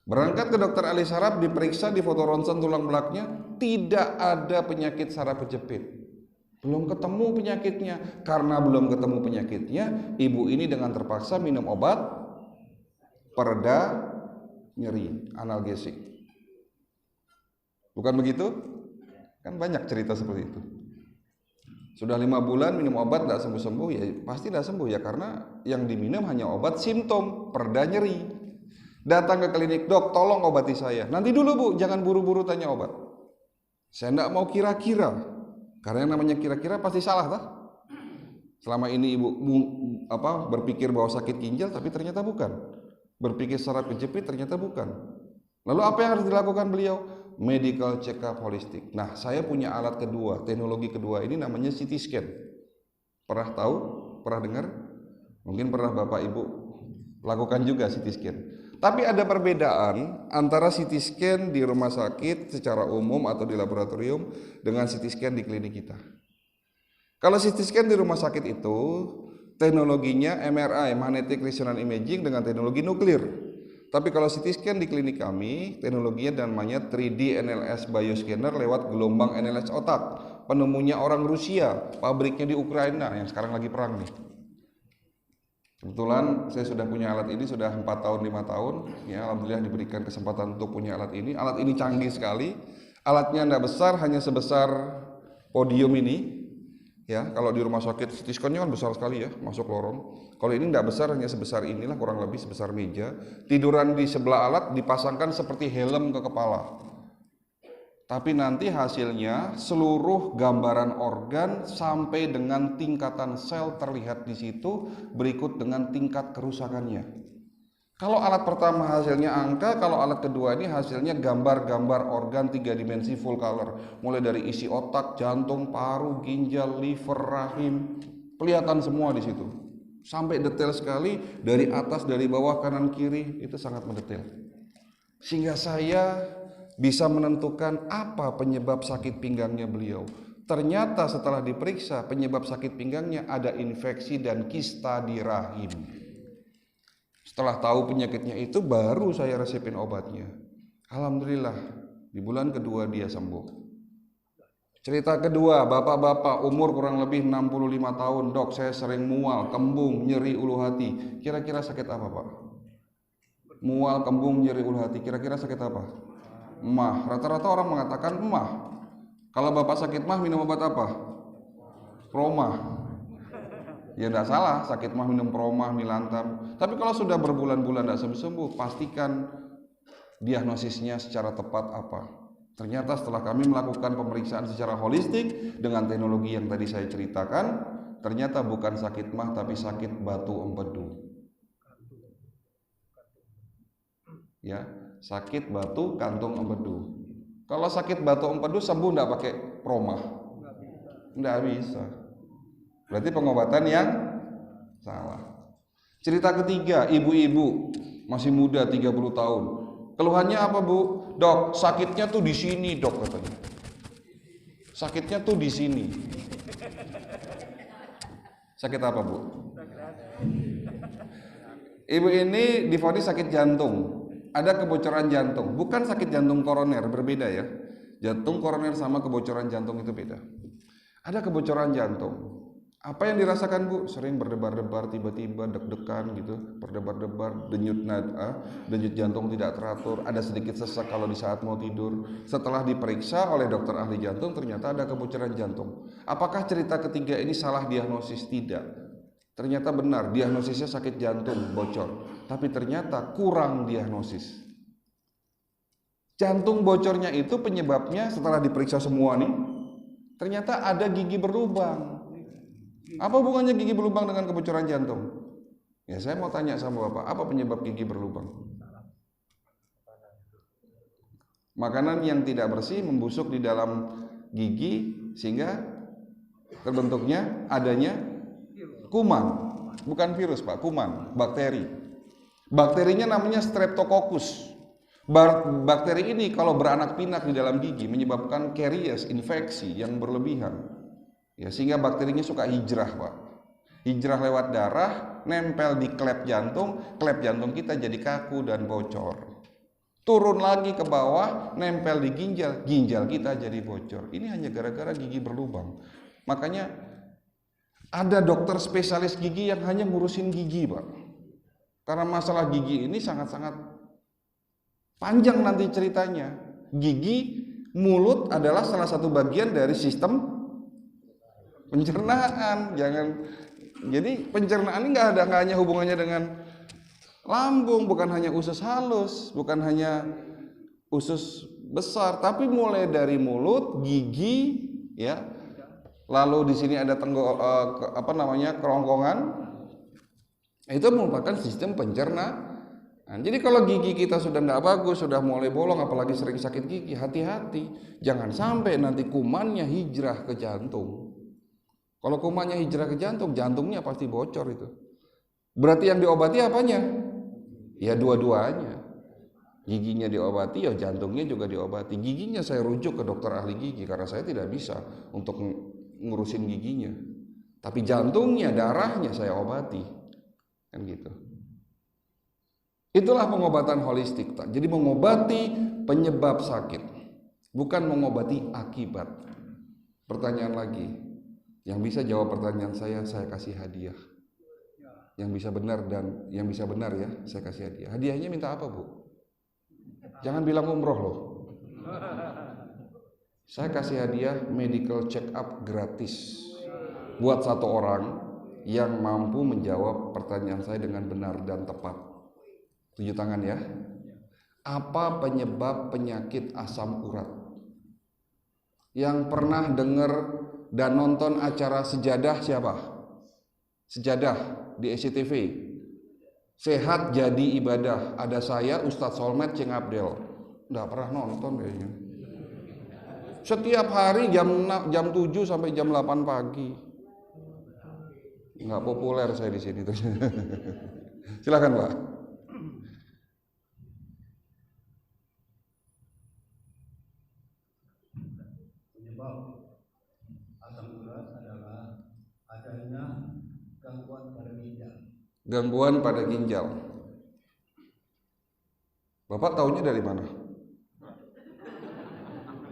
Berangkat ke dokter ahli saraf, diperiksa, di foto ronsen tulang belakangnya, tidak ada penyakit saraf kejepit. Belum ketemu penyakitnya. Karena belum ketemu penyakitnya, ibu ini dengan terpaksa minum obat pereda nyeri, analgesik. Bukan begitu? Kan banyak cerita seperti itu. Sudah 5 bulan minum obat tidak sembuh-sembuh, ya pasti tidak sembuh ya, karena yang diminum hanya obat simptom, pereda nyeri. Datang ke klinik, dok tolong obati saya. Nanti dulu bu, jangan buru-buru tanya obat. Saya tidak mau kira-kira, karena yang namanya kira-kira pasti salah tak? Selama ini ibu berpikir bahwa sakit ginjal, tapi ternyata bukan. Berpikir saraf kejepit, ternyata bukan. Lalu apa yang harus dilakukan beliau? Medical check up holistik. Nah, saya punya alat kedua, teknologi kedua ini namanya CT scan. Pernah tahu? Pernah dengar? Mungkin pernah Bapak Ibu lakukan juga CT scan. Tapi ada perbedaan antara CT scan di rumah sakit secara umum atau di laboratorium dengan CT scan di klinik kita. Kalau CT scan di rumah sakit itu teknologinya MRI, magnetic resonance imaging, dengan teknologi nuklir. Tapi kalau CT scan di klinik kami, teknologinya namanya 3D NLS bioscanner lewat gelombang NLS otak. Penemunya orang Rusia, pabriknya di Ukraina yang sekarang lagi perang nih. Kebetulan saya sudah punya alat ini sudah 4 tahun 5 tahun. Ya, alhamdulillah diberikan kesempatan untuk punya alat ini. Alat ini canggih sekali. Alatnya tidak besar, hanya sebesar podium ini. Ya, kalau di rumah sakit CT scan-nya kan besar sekali ya, masuk lorong. Kalau ini tidak besar, hanya sebesar inilah, kurang lebih sebesar meja. Tiduran di sebelah alat dipasangkan seperti helm ke kepala. Tapi nanti hasilnya seluruh gambaran organ sampai dengan tingkatan sel terlihat di situ, berikut dengan tingkat kerusakannya. Kalau alat pertama hasilnya angka, kalau alat kedua ini hasilnya gambar-gambar organ 3 dimensi full color. Mulai dari isi otak, jantung, paru, ginjal, liver, rahim, kelihatan semua di situ. Sampai detail sekali, dari atas, dari bawah, kanan, kiri, itu sangat mendetail. Sehingga saya bisa menentukan apa penyebab sakit pinggangnya beliau. Ternyata setelah diperiksa, penyebab sakit pinggangnya ada infeksi dan kista di rahim. Setelah tahu penyakitnya itu, baru saya resepin obatnya. Alhamdulillah, di bulan kedua dia sembuh. Cerita kedua, bapak-bapak umur kurang lebih 65 tahun, dok saya sering mual, kembung, nyeri ulu hati. Kira-kira sakit apa pak? Mual, kembung, nyeri ulu hati, kira-kira sakit apa? Emah. Rata-rata orang mengatakan emah. Kalau bapak sakit mah minum obat apa? Promah. Ya tidak salah, sakit mah minum promah, milantam. Tapi kalau sudah berbulan-bulan tidak sembuh-sembuh, pastikan diagnosisnya secara tepat apa. Ternyata setelah kami melakukan pemeriksaan secara holistik dengan teknologi yang tadi saya ceritakan, ternyata bukan sakit mah tapi sakit batu empedu. Ya, sakit batu kantung empedu. Kalau sakit batu empedu sembuh tidak pakai promah? Tidak bisa. Berarti pengobatan yang salah. Cerita ketiga, ibu-ibu masih muda 30 tahun. Keluhannya apa bu? Dok, sakitnya tuh di sini dok katanya. Sakitnya tuh di sini. Sakit apa bu? Ibu ini divonis sakit jantung. Ada kebocoran jantung. Bukan sakit jantung koroner, berbeda ya. Jantung koroner sama kebocoran jantung itu beda. Ada kebocoran jantung. Apa yang dirasakan bu? Sering berdebar-debar, tiba-tiba deg-degan gitu, berdebar-debar, denyut jantung tidak teratur, ada sedikit sesak kalau di saat mau tidur. Setelah diperiksa oleh dokter ahli jantung, ternyata ada kebocoran jantung. Apakah cerita ketiga ini salah diagnosis? Tidak. Ternyata benar, diagnosisnya sakit jantung bocor, tapi ternyata kurang diagnosis. Jantung bocornya itu penyebabnya setelah diperiksa semua nih, ternyata ada gigi berlubang. Apa hubungannya gigi berlubang dengan kebocoran jantung? Ya saya mau tanya sama bapak, apa penyebab gigi berlubang? Makanan yang tidak bersih membusuk di dalam gigi sehingga terbentuknya adanya kuman. Bukan virus pak, kuman, bakteri. Bakterinya namanya Streptococcus. Bakteri ini kalau beranak pinak di dalam gigi menyebabkan karies, infeksi yang berlebihan. Ya, sehingga bakterinya suka hijrah, Pak. Hijrah lewat darah, nempel di klep jantung kita jadi kaku dan bocor. Turun lagi ke bawah, nempel di ginjal kita jadi bocor. Ini hanya gara-gara gigi berlubang. Makanya ada dokter spesialis gigi yang hanya ngurusin gigi, Pak. Karena masalah gigi ini sangat-sangat panjang nanti ceritanya. Gigi, mulut adalah salah satu bagian dari sistem pencernaan. Jadi pencernaan ini nggak hanya hubungannya dengan lambung, bukan hanya usus halus, bukan hanya usus besar, tapi mulai dari mulut, gigi, ya. Lalu di sini ada kerongkongan. Itu merupakan sistem pencernaan. Jadi kalau gigi kita sudah tidak bagus, sudah mulai bolong, apalagi sering sakit gigi, hati-hati. Jangan sampai nanti kumannya hijrah ke jantung. Kalau kumannya hijrah ke jantung, jantungnya pasti bocor itu. Berarti yang diobati apanya? Ya dua-duanya. Giginya diobati, ya jantungnya juga diobati. Giginya saya rujuk ke dokter ahli gigi karena saya tidak bisa untuk ngurusin giginya. Tapi jantungnya, darahnya saya obati. Kan gitu. Itulah pengobatan holistik. Jadi mengobati penyebab sakit, bukan mengobati akibat. Pertanyaan lagi. Yang bisa jawab pertanyaan saya kasih hadiah. Yang bisa benar ya, saya kasih hadiah. Hadiahnya minta apa, Bu? Jangan bilang umroh loh. Saya kasih hadiah medical check up gratis buat satu orang yang mampu menjawab pertanyaan saya dengan benar dan tepat. Tunjuk tangan ya. Apa penyebab penyakit asam urat? Yang pernah dengar dan nonton acara Sejadah siapa? Sejadah di SCTV. Sehat jadi ibadah. Ada saya, Ustadz Solmed Ceng Abdel. Nggak pernah nonton kayaknya. Setiap hari jam 7 sampai jam 8 pagi. Nggak populer saya di sini. Silakan, Pak. Penyebab asam urat adalah adanya gangguan pada ginjal. Gangguan pada ginjal. Bapak taunya dari mana?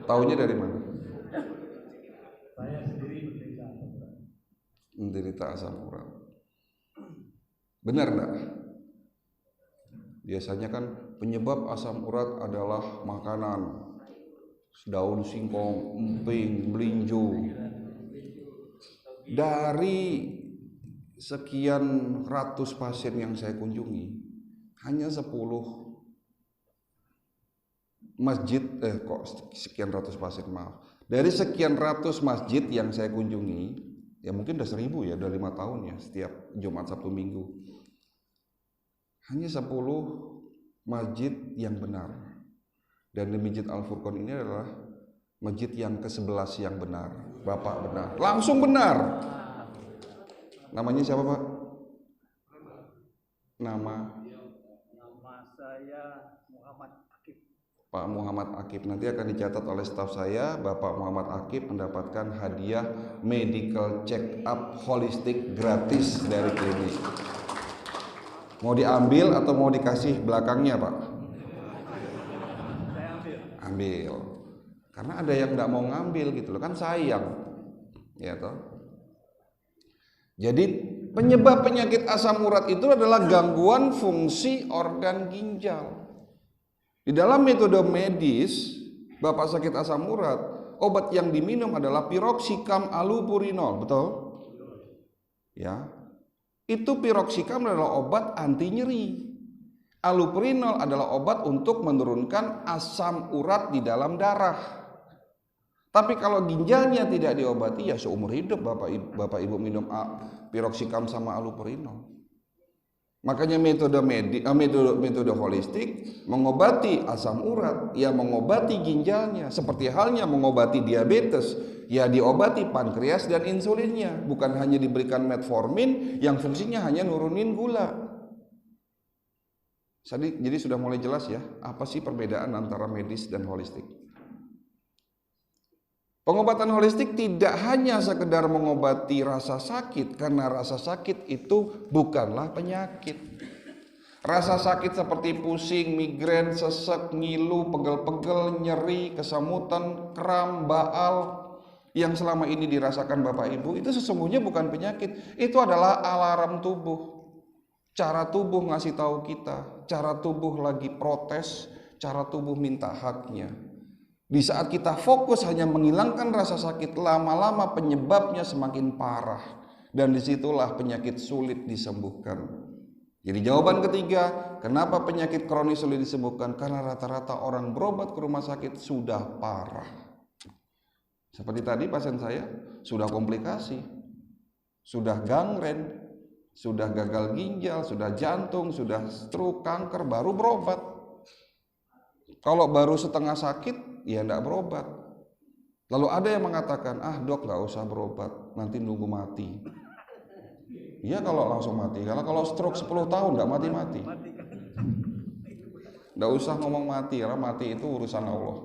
Taunya dari mana? Saya sendiri menderita asam urat. Menderita asam urat. Benar enggak? Biasanya kan penyebab asam urat adalah makanan. Daun singkong, emping, melinjo. Dari sekian ratus pasien yang saya kunjungi, hanya 10 masjid, sekian ratus pasien, maaf. Dari sekian ratus masjid yang saya kunjungi, ya mungkin udah 1000 ya, udah 5 tahun ya, setiap Jumat, Sabtu, Minggu. Hanya 10 masjid yang benar. Dan di Masjid Al-Furqan ini adalah masjid yang ke-11 yang benar. Bapak benar, langsung benar. Namanya siapa, Pak? Nama saya Muhammad Akib. Pak Muhammad Akib. Nanti akan dicatat oleh staf saya. Bapak Muhammad Akib mendapatkan hadiah medical check up holistik gratis dari klinik. Mau diambil atau mau dikasih belakangnya, Pak? Saya Ambil. Karena ada yang nggak mau ngambil gitu loh, kan sayang. Ya toh. Jadi penyebab penyakit asam urat itu adalah gangguan fungsi organ ginjal. Di dalam metode medis, Bapak sakit asam urat, obat yang diminum adalah piroxicam allopurinol, betul? Ya. Itu piroxicam adalah obat anti nyeri. Allopurinol adalah obat untuk menurunkan asam urat di dalam darah. Tapi kalau ginjalnya tidak diobati, ya seumur hidup Bapak Ibu minum piroxicam sama allopurinol. Makanya metode holistik mengobati asam urat, ya mengobati ginjalnya, seperti halnya mengobati diabetes, ya diobati pankreas dan insulinnya, bukan hanya diberikan metformin yang fungsinya hanya nurunin gula. Jadi sudah mulai jelas ya, apa sih perbedaan antara medis dan holistik? Pengobatan holistik tidak hanya sekedar mengobati rasa sakit, karena rasa sakit itu bukanlah penyakit. Rasa sakit seperti pusing, migrain, sesek, ngilu, pegel-pegel, nyeri, kesamutan, kram, baal yang selama ini dirasakan Bapak Ibu itu sesungguhnya bukan penyakit. Itu adalah alarm tubuh. Cara tubuh ngasih tahu kita, cara tubuh lagi protes, cara tubuh minta haknya. Di saat kita fokus hanya menghilangkan rasa sakit, lama-lama penyebabnya semakin parah. Dan disitulah penyakit sulit disembuhkan. Jadi jawaban ketiga, kenapa penyakit kronis sulit disembuhkan? Karena rata-rata orang berobat ke rumah sakit sudah parah. Seperti tadi pasien saya, sudah komplikasi, sudah gangren, sudah gagal ginjal, sudah jantung, sudah stroke, kanker, baru berobat. Kalau baru setengah sakit, ya enggak berobat. Lalu ada yang mengatakan, dok nggak usah berobat, nanti nunggu mati. Iya kalau langsung mati, karena kalau stroke 10 tahun nggak mati-mati. Nggak usah ngomong mati, karena mati itu urusan Allah.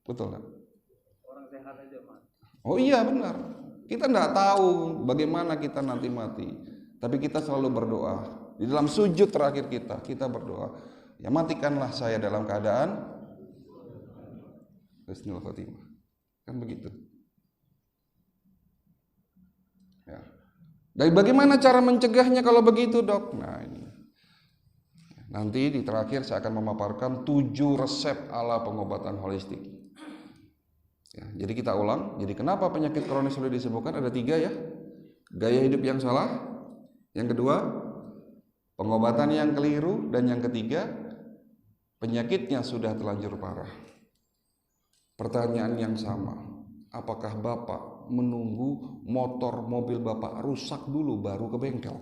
Betul kan? Orang sehat aja mati. Oh iya benar. Kita nggak tahu bagaimana kita nanti mati. Tapi kita selalu berdoa. Di dalam sujud terakhir kita berdoa. Ya matikanlah saya dalam keadaan husnul khotimah. Kan begitu. Ya. Dan bagaimana cara mencegahnya kalau begitu, dok? Nah ini. Nanti di terakhir saya akan memaparkan 7 resep ala pengobatan holistik. Ya, jadi kita ulang. Jadi kenapa penyakit kronis sulit disembuhkan? Ada 3 ya. Gaya hidup yang salah. Yang kedua, pengobatan yang keliru. Dan yang ketiga, penyakitnya sudah terlanjur parah. Pertanyaan yang sama. Apakah Bapak menunggu motor mobil Bapak rusak dulu baru ke bengkel?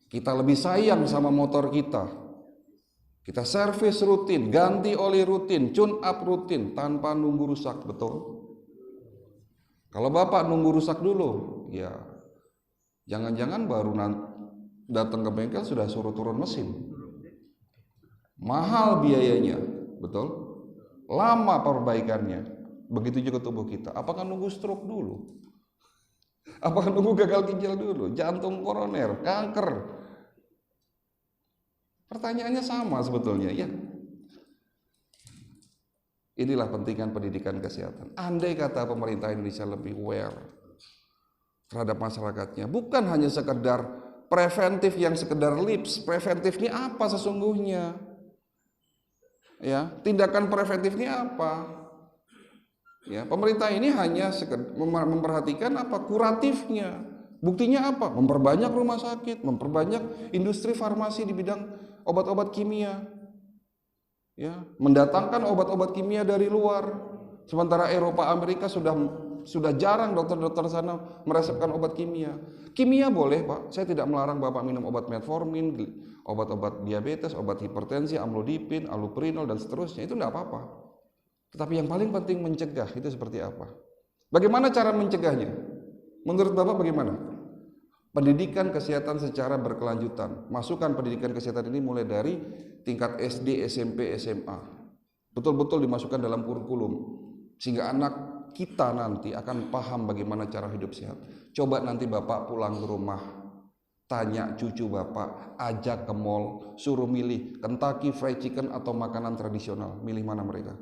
Kita lebih sayang sama motor kita. Kita servis rutin, ganti oli rutin, tune up rutin tanpa nunggu rusak, betul? Kalau Bapak nunggu rusak dulu, ya jangan-jangan baru datang ke bengkel sudah suruh turun mesin. Mahal biayanya, betul? Lama perbaikannya. Begitu juga tubuh kita. Apakah nunggu stroke dulu? Apakah nunggu gagal ginjal dulu? Jantung koroner, kanker? Pertanyaannya sama sebetulnya, ya. Inilah pentingan pendidikan kesehatan. Andai kata pemerintah Indonesia lebih aware terhadap masyarakatnya, bukan hanya sekedar preventif yang sekedar lips. Preventif ini apa sesungguhnya? Ya, tindakan preventifnya apa? Ya, pemerintah ini hanya memperhatikan apa kuratifnya. Buktinya apa? Memperbanyak rumah sakit, memperbanyak industri farmasi di bidang obat-obat kimia. Ya, mendatangkan obat-obat kimia dari luar. Sementara Eropa, Amerika sudah jarang dokter-dokter sana meresepkan obat kimia. Kimia boleh, Pak. Saya tidak melarang Bapak minum obat metformin, obat-obat diabetes, obat hipertensi, amlodipin, allopurinol dan seterusnya. Itu tidak apa-apa. Tetapi yang paling penting mencegah itu seperti apa? Bagaimana cara mencegahnya? Menurut Bapak bagaimana? Pendidikan kesehatan secara berkelanjutan. Masukkan pendidikan kesehatan ini mulai dari tingkat SD, SMP, SMA. Betul-betul dimasukkan dalam kurikulum. Sehingga anak kita nanti akan paham bagaimana cara hidup sehat. Coba nanti Bapak pulang ke rumah, tanya cucu Bapak, ajak ke mall, suruh milih Kentucky Fried Chicken atau makanan tradisional. Milih mana mereka?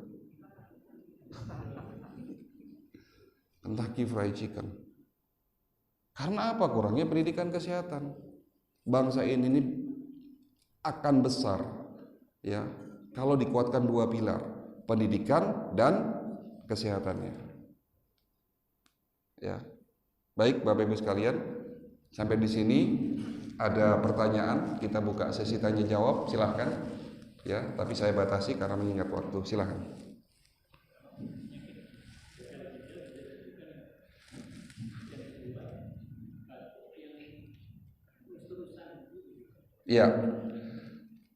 Kentucky Fried Chicken. Karena apa? Kurangnya pendidikan kesehatan. Bangsa ini akan besar ya kalau dikuatkan 2 pilar, pendidikan dan kesehatannya. Ya. Baik Bapak Ibu sekalian, sampai di sini ada pertanyaan, kita buka sesi tanya jawab, silahkan. Ya, tapi saya batasi karena mengingat waktu. Silahkan. Ya,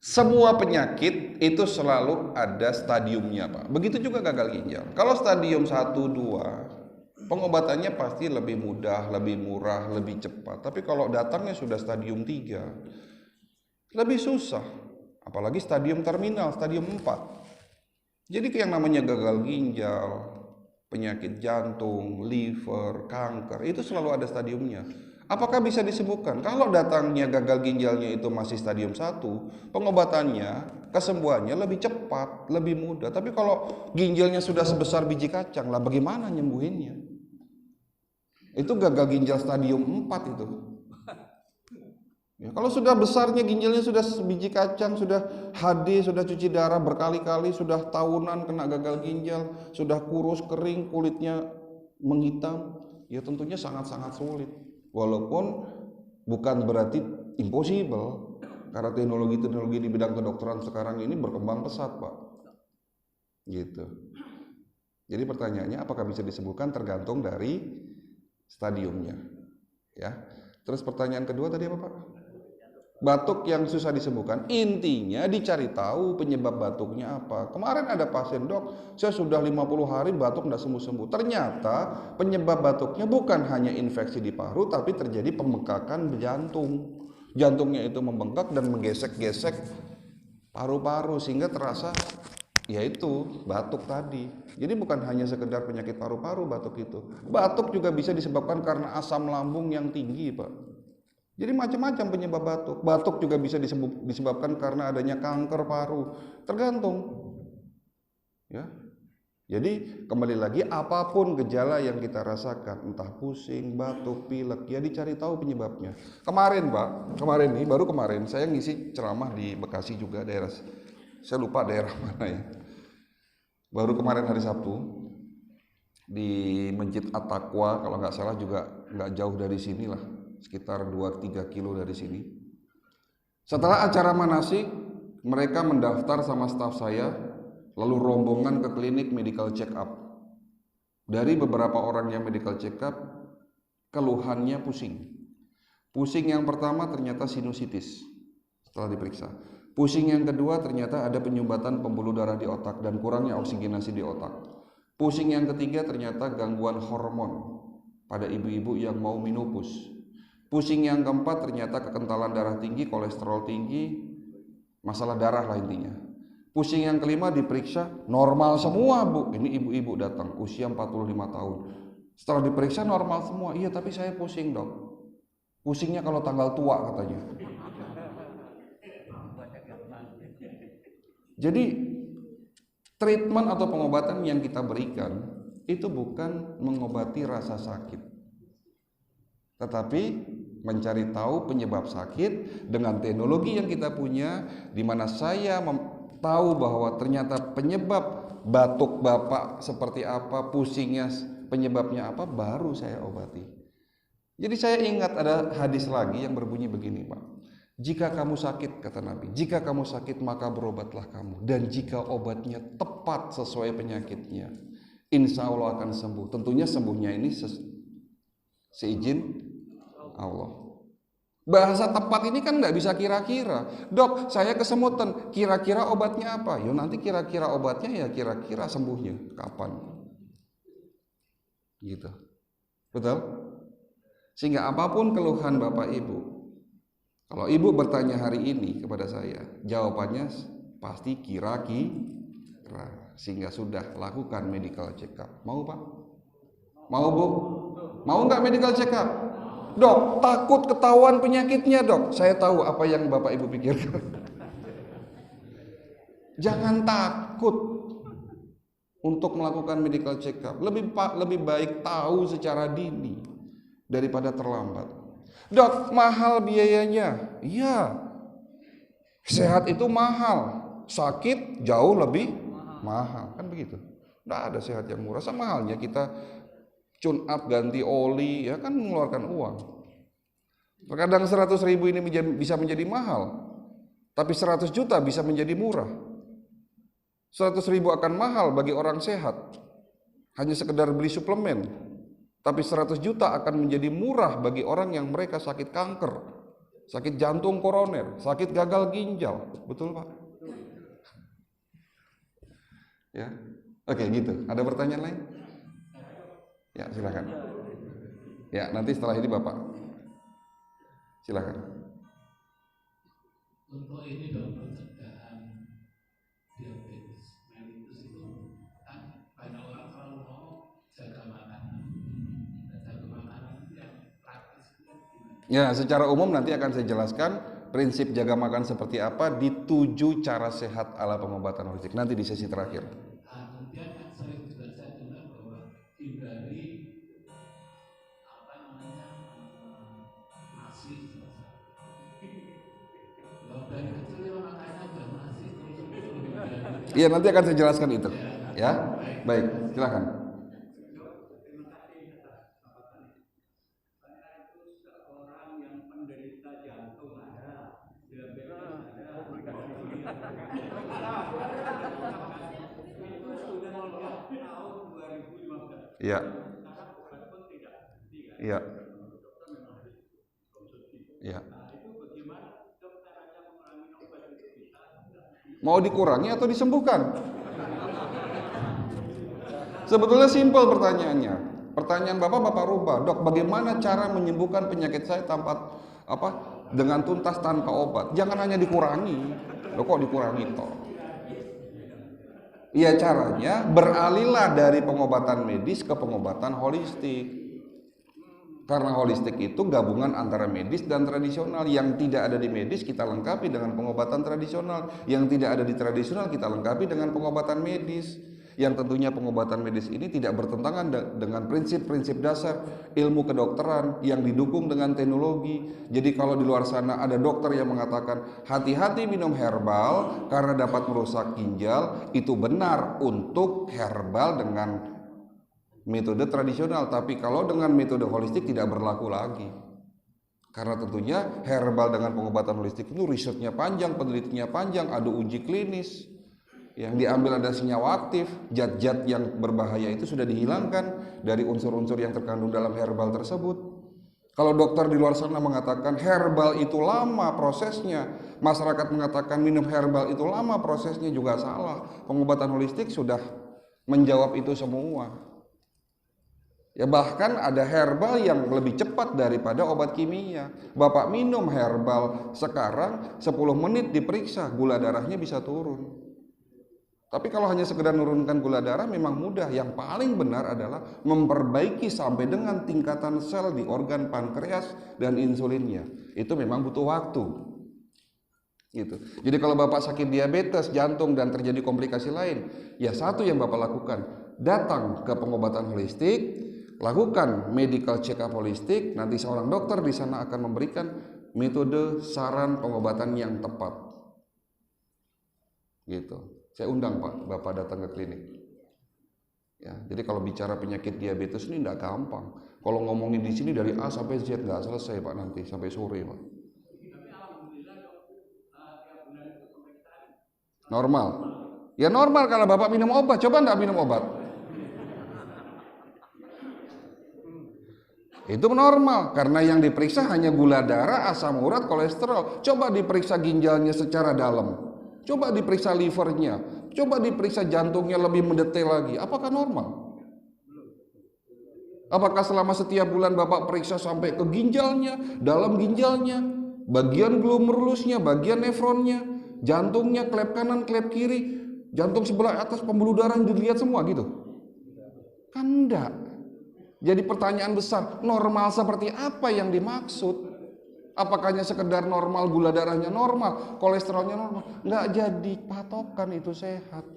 semua penyakit itu selalu ada stadiumnya, Pak. Begitu juga gagal ginjal. Kalau stadium 1, 2, pengobatannya pasti lebih mudah, lebih murah, lebih cepat. Tapi kalau datangnya sudah stadium 3, lebih susah. Apalagi stadium terminal, stadium 4. Jadi yang namanya gagal ginjal, penyakit jantung, liver, kanker, itu selalu ada stadiumnya. Apakah bisa disembuhkan? Kalau datangnya gagal ginjalnya itu masih stadium 1, pengobatannya, kesembuhannya lebih cepat, lebih mudah. Tapi kalau ginjalnya sudah sebesar biji kacang, lah bagaimana nyembuhinnya? Itu gagal ginjal stadium 4 itu. Ya, kalau sudah besarnya ginjalnya sudah biji kacang, sudah HD, sudah cuci darah berkali-kali, sudah tahunan kena gagal ginjal, sudah kurus, kering, kulitnya menghitam, ya tentunya sangat-sangat sulit. Walaupun bukan berarti impossible, karena teknologi-teknologi di bidang kedokteran sekarang ini berkembang pesat, Pak. Gitu. Jadi pertanyaannya apakah bisa disembuhkan tergantung dari stadiumnya. Ya. Terus pertanyaan kedua tadi apa, Pak? Batuk yang susah disembuhkan, intinya dicari tahu penyebab batuknya apa. Kemarin ada pasien, dok, saya sudah 50 hari batuk tidak sembuh-sembuh. Ternyata penyebab batuknya bukan hanya infeksi di paru, tapi terjadi pembengkakan jantung. Jantungnya itu membengkak dan menggesek-gesek paru-paru sehingga terasa yaitu batuk tadi. Jadi bukan hanya sekedar penyakit paru-paru batuk itu. Batuk juga bisa disebabkan karena asam lambung yang tinggi, Pak. Jadi macam-macam penyebab batuk. Batuk juga bisa disebabkan karena adanya kanker paru. Tergantung. Ya. Jadi kembali lagi apapun gejala yang kita rasakan, entah pusing, batuk, pilek, ya dicari tahu penyebabnya. Kemarin, Pak, baru kemarin saya ngisi ceramah di Bekasi juga daerah. Saya lupa daerah mana ya. Baru kemarin hari Sabtu di Masjid At-Taqwa, kalau nggak salah juga nggak jauh dari sini lah. Sekitar 2-3 kilo dari sini. Setelah acara manasik, mereka mendaftar sama staf saya, lalu rombongan ke klinik medical check up. Dari beberapa orang yang medical check up, keluhannya pusing. Pusing yang pertama ternyata sinusitis setelah diperiksa. Pusing yang kedua ternyata ada penyumbatan pembuluh darah di otak dan kurangnya oksigenasi di otak. Pusing yang ketiga ternyata gangguan hormon pada ibu-ibu yang mau menopause. Pusing yang keempat ternyata kekentalan darah tinggi, kolesterol tinggi, masalah darah lah intinya. Pusing yang kelima diperiksa normal semua, Bu. Ini ibu-ibu datang usia 45 tahun. Setelah diperiksa normal semua. Iya, tapi saya pusing, Dok. Pusingnya kalau tanggal tua katanya. Jadi treatment atau pengobatan yang kita berikan itu bukan mengobati rasa sakit, tetapi mencari tahu penyebab sakit dengan teknologi yang kita punya, di mana saya tahu bahwa ternyata penyebab batuk Bapak seperti apa, pusingnya penyebabnya apa, baru saya obati. Jadi saya ingat ada hadis lagi yang berbunyi begini, Pak. Jika kamu sakit, kata Nabi, jika kamu sakit maka berobatlah kamu, dan jika obatnya tepat sesuai penyakitnya, insya Allah akan sembuh. Tentunya sembuhnya ini seizin Allah. Bahasa tepat ini kan nggak bisa kira-kira. Dok, saya kesemutan, kira-kira obatnya apa? Yo nanti kira-kira obatnya ya kira-kira sembuhnya kapan. Gitu. Betul? Sehingga apapun keluhan Bapak Ibu, kalau Ibu bertanya hari ini kepada saya, jawabannya pasti kira-kira. Sehingga sudah lakukan medical check up. Mau, Pak? Mau, Bu? Mau nggak medical check up? Dok, takut ketahuan penyakitnya, Dok. Saya tahu apa yang Bapak Ibu pikirkan. Jangan takut untuk melakukan medical check up. Lebih baik tahu secara dini daripada terlambat. Dok, mahal biayanya. Iya. Sehat itu mahal. Sakit jauh lebih mahal. Kan begitu. Nggak ada sehat yang murah. Sama halnya kita tune up, ganti oli, ya kan mengeluarkan uang. Terkadang 100.000 ini bisa menjadi mahal, tapi 100 juta bisa menjadi murah. 100.000 akan mahal bagi orang sehat, hanya sekedar beli suplemen. Tapi 100 juta akan menjadi murah bagi orang yang mereka sakit kanker, sakit jantung koroner, sakit gagal ginjal. Betul, Pak? Ya, oke gitu. Ada pertanyaan lain? Ya, silakan. Ya, nanti setelah ini Bapak. Silakan. Untuk ini Dok, pencegahan Ya, secara umum nanti akan saya jelaskan prinsip jaga makan seperti apa di 7 cara sehat ala pengobatan holistik nanti di sesi terakhir. Kemudian yang sering juga saya dengar bahwa hindari nasi. Kalau dari kecil ya makanya udah nasi terus. Iya, nanti akan saya jelaskan itu. Ya, baik, silakan. Iya. Iya. Iya. Mau dikurangi atau disembuhkan? Sebetulnya simpel pertanyaannya. Pertanyaan Bapak rubah, Dok, bagaimana cara menyembuhkan penyakit saya tanpa dengan tuntas tanpa obat? Jangan hanya dikurangi. Loh, kok dikurangi toh? Iya, caranya beralihlah dari pengobatan medis ke pengobatan holistik. Karena holistik itu gabungan antara medis dan tradisional. Yang tidak ada di medis kita lengkapi dengan pengobatan tradisional. Yang tidak ada di tradisional kita lengkapi dengan pengobatan medis. Yang tentunya pengobatan medis ini tidak bertentangan dengan prinsip-prinsip dasar ilmu kedokteran yang didukung dengan teknologi. Jadi kalau di luar sana ada dokter yang mengatakan hati-hati minum herbal karena dapat merusak ginjal, itu benar untuk herbal dengan metode tradisional, tapi kalau dengan metode holistik tidak berlaku lagi. Karena tentunya herbal dengan pengobatan holistik itu risetnya panjang, penelitiannya panjang, ada uji klinis. Yang diambil ada senyawa aktif, zat-zat yang berbahaya itu sudah dihilangkan dari unsur-unsur yang terkandung dalam herbal tersebut. Kalau dokter di luar sana mengatakan herbal itu lama prosesnya, masyarakat mengatakan minum herbal itu lama prosesnya, juga salah. Pengobatan holistik sudah menjawab itu semua. Ya, bahkan ada herbal yang lebih cepat daripada obat kimia. Bapak minum herbal sekarang 10 menit diperiksa gula darahnya bisa turun. Tapi kalau hanya sekedar menurunkan gula darah memang mudah. Yang paling benar adalah memperbaiki sampai dengan tingkatan sel di organ pankreas dan insulinnya. Itu memang butuh waktu. Gitu. Jadi kalau Bapak sakit diabetes, jantung dan terjadi komplikasi lain, ya satu yang Bapak lakukan, datang ke pengobatan holistik, lakukan medical check up holistik, nanti seorang dokter di sana akan memberikan metode saran pengobatan yang tepat. Gitu. Saya undang Bapak datang ke klinik. Ya, jadi kalau bicara penyakit diabetes ini tidak gampang. Kalau ngomongin di sini dari A sampai Z nggak selesai Pak, nanti sampai sore Pak. Normal. Ya normal kalau Bapak minum obat. Coba enggak minum obat? Itu normal karena yang diperiksa hanya gula darah, asam urat, kolesterol. Coba diperiksa ginjalnya secara dalam. Coba diperiksa livernya. Coba diperiksa jantungnya lebih mendetail lagi. Apakah normal? Apakah selama setiap bulan Bapak periksa sampai ke ginjalnya, dalam ginjalnya, bagian glomerulusnya, bagian nefronnya, jantungnya, klep kanan, klep kiri, jantung sebelah atas, pembuluh darah dilihat semua gitu? Kan enggak. Jadi pertanyaan besar, normal seperti apa yang dimaksud? Apakah hanya sekedar normal, gula darahnya normal, kolesterolnya normal? Enggak jadi patokan itu sehat.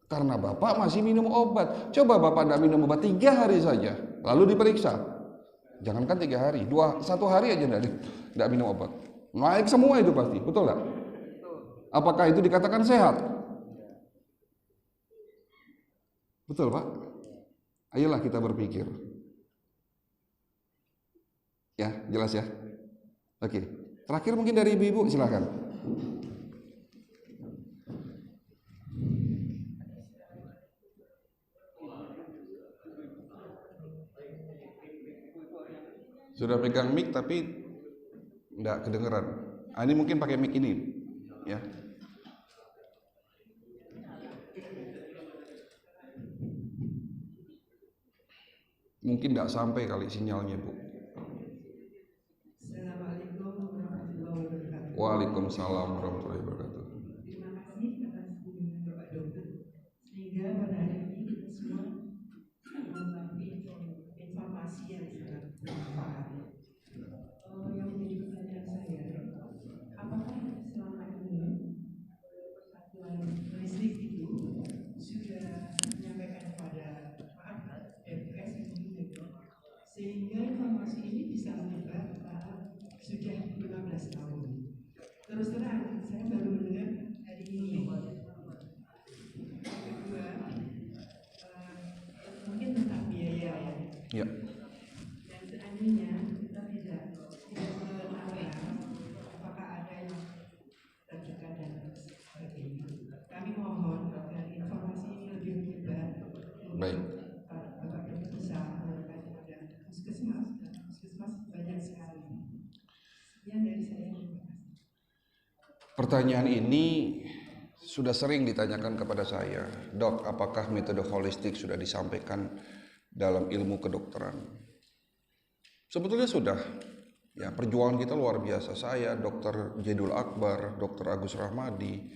Karena Bapak masih minum obat. Coba Bapak enggak minum obat 3 hari saja, lalu diperiksa. Jangankan 3 hari, 1 hari aja enggak minum obat. Naik semua itu pasti, betul enggak? Apakah itu dikatakan sehat? Betul Pak? Ayolah kita berpikir. Ya, jelas ya? Oke. Terakhir mungkin dari ibu-ibu, silakan. Sudah pegang mic tapi enggak kedengeran. Ini mungkin pakai mic ini, ya. Mungkin enggak sampai kali sinyalnya, Bu. Assalamualaikum warahmatullahi wabarakatuh. Waalaikumsalam warahmatullahi wabarakatuh. Terima kasih atas kunjungan Bapak Dokter, sehingga pada hari ini kita semua mengetahui informasi yang sangat bermanfaat. Yang Sehingga informasi ini bisa menyebar sudah 15 tahun. Terus terang, saya baru mendengar hari ini. Kedua, mungkin tentang biaya ya. Ya. Dan seandainya kita tidak melarang apakah ada yang terdekat dan sebagainya. Kami mohon agar informasi ini lebih menyebar. Baik. Bapak Ibu bisa menyampaikan kepada puskesmas dan puskesmas banyak sekali. Sekian dari saya. Pertanyaan ini sudah sering ditanyakan kepada saya, Dok, apakah metode holistik sudah disampaikan dalam ilmu kedokteran? Sebetulnya sudah. Ya, perjuangan kita luar biasa. Saya, Dr. Jedul Akbar, Dr. Agus Rahmadi,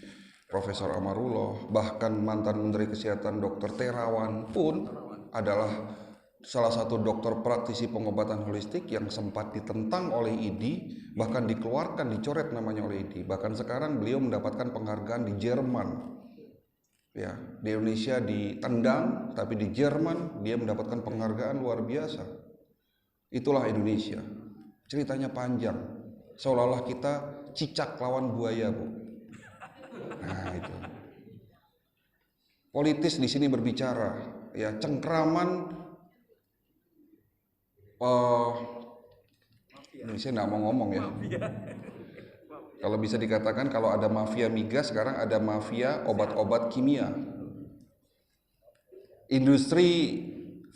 Profesor Amarullah, bahkan mantan Menteri Kesehatan Dr. Terawan pun adalah salah satu dokter praktisi pengobatan holistik yang sempat ditentang oleh IDI, bahkan dikeluarkan, dicoret namanya oleh IDI. Bahkan sekarang beliau mendapatkan penghargaan di Jerman. Ya, di Indonesia ditendang, tapi di Jerman dia mendapatkan penghargaan luar biasa. Itulah Indonesia. Ceritanya panjang. Seolah-olah kita cicak lawan buaya, Bu. Nah, itu. Politis di sini berbicara, ya, cengkraman. Ini saya nggak mau ngomong ya. Kalau bisa dikatakan kalau ada mafia migas, sekarang ada mafia obat-obat kimia. Industri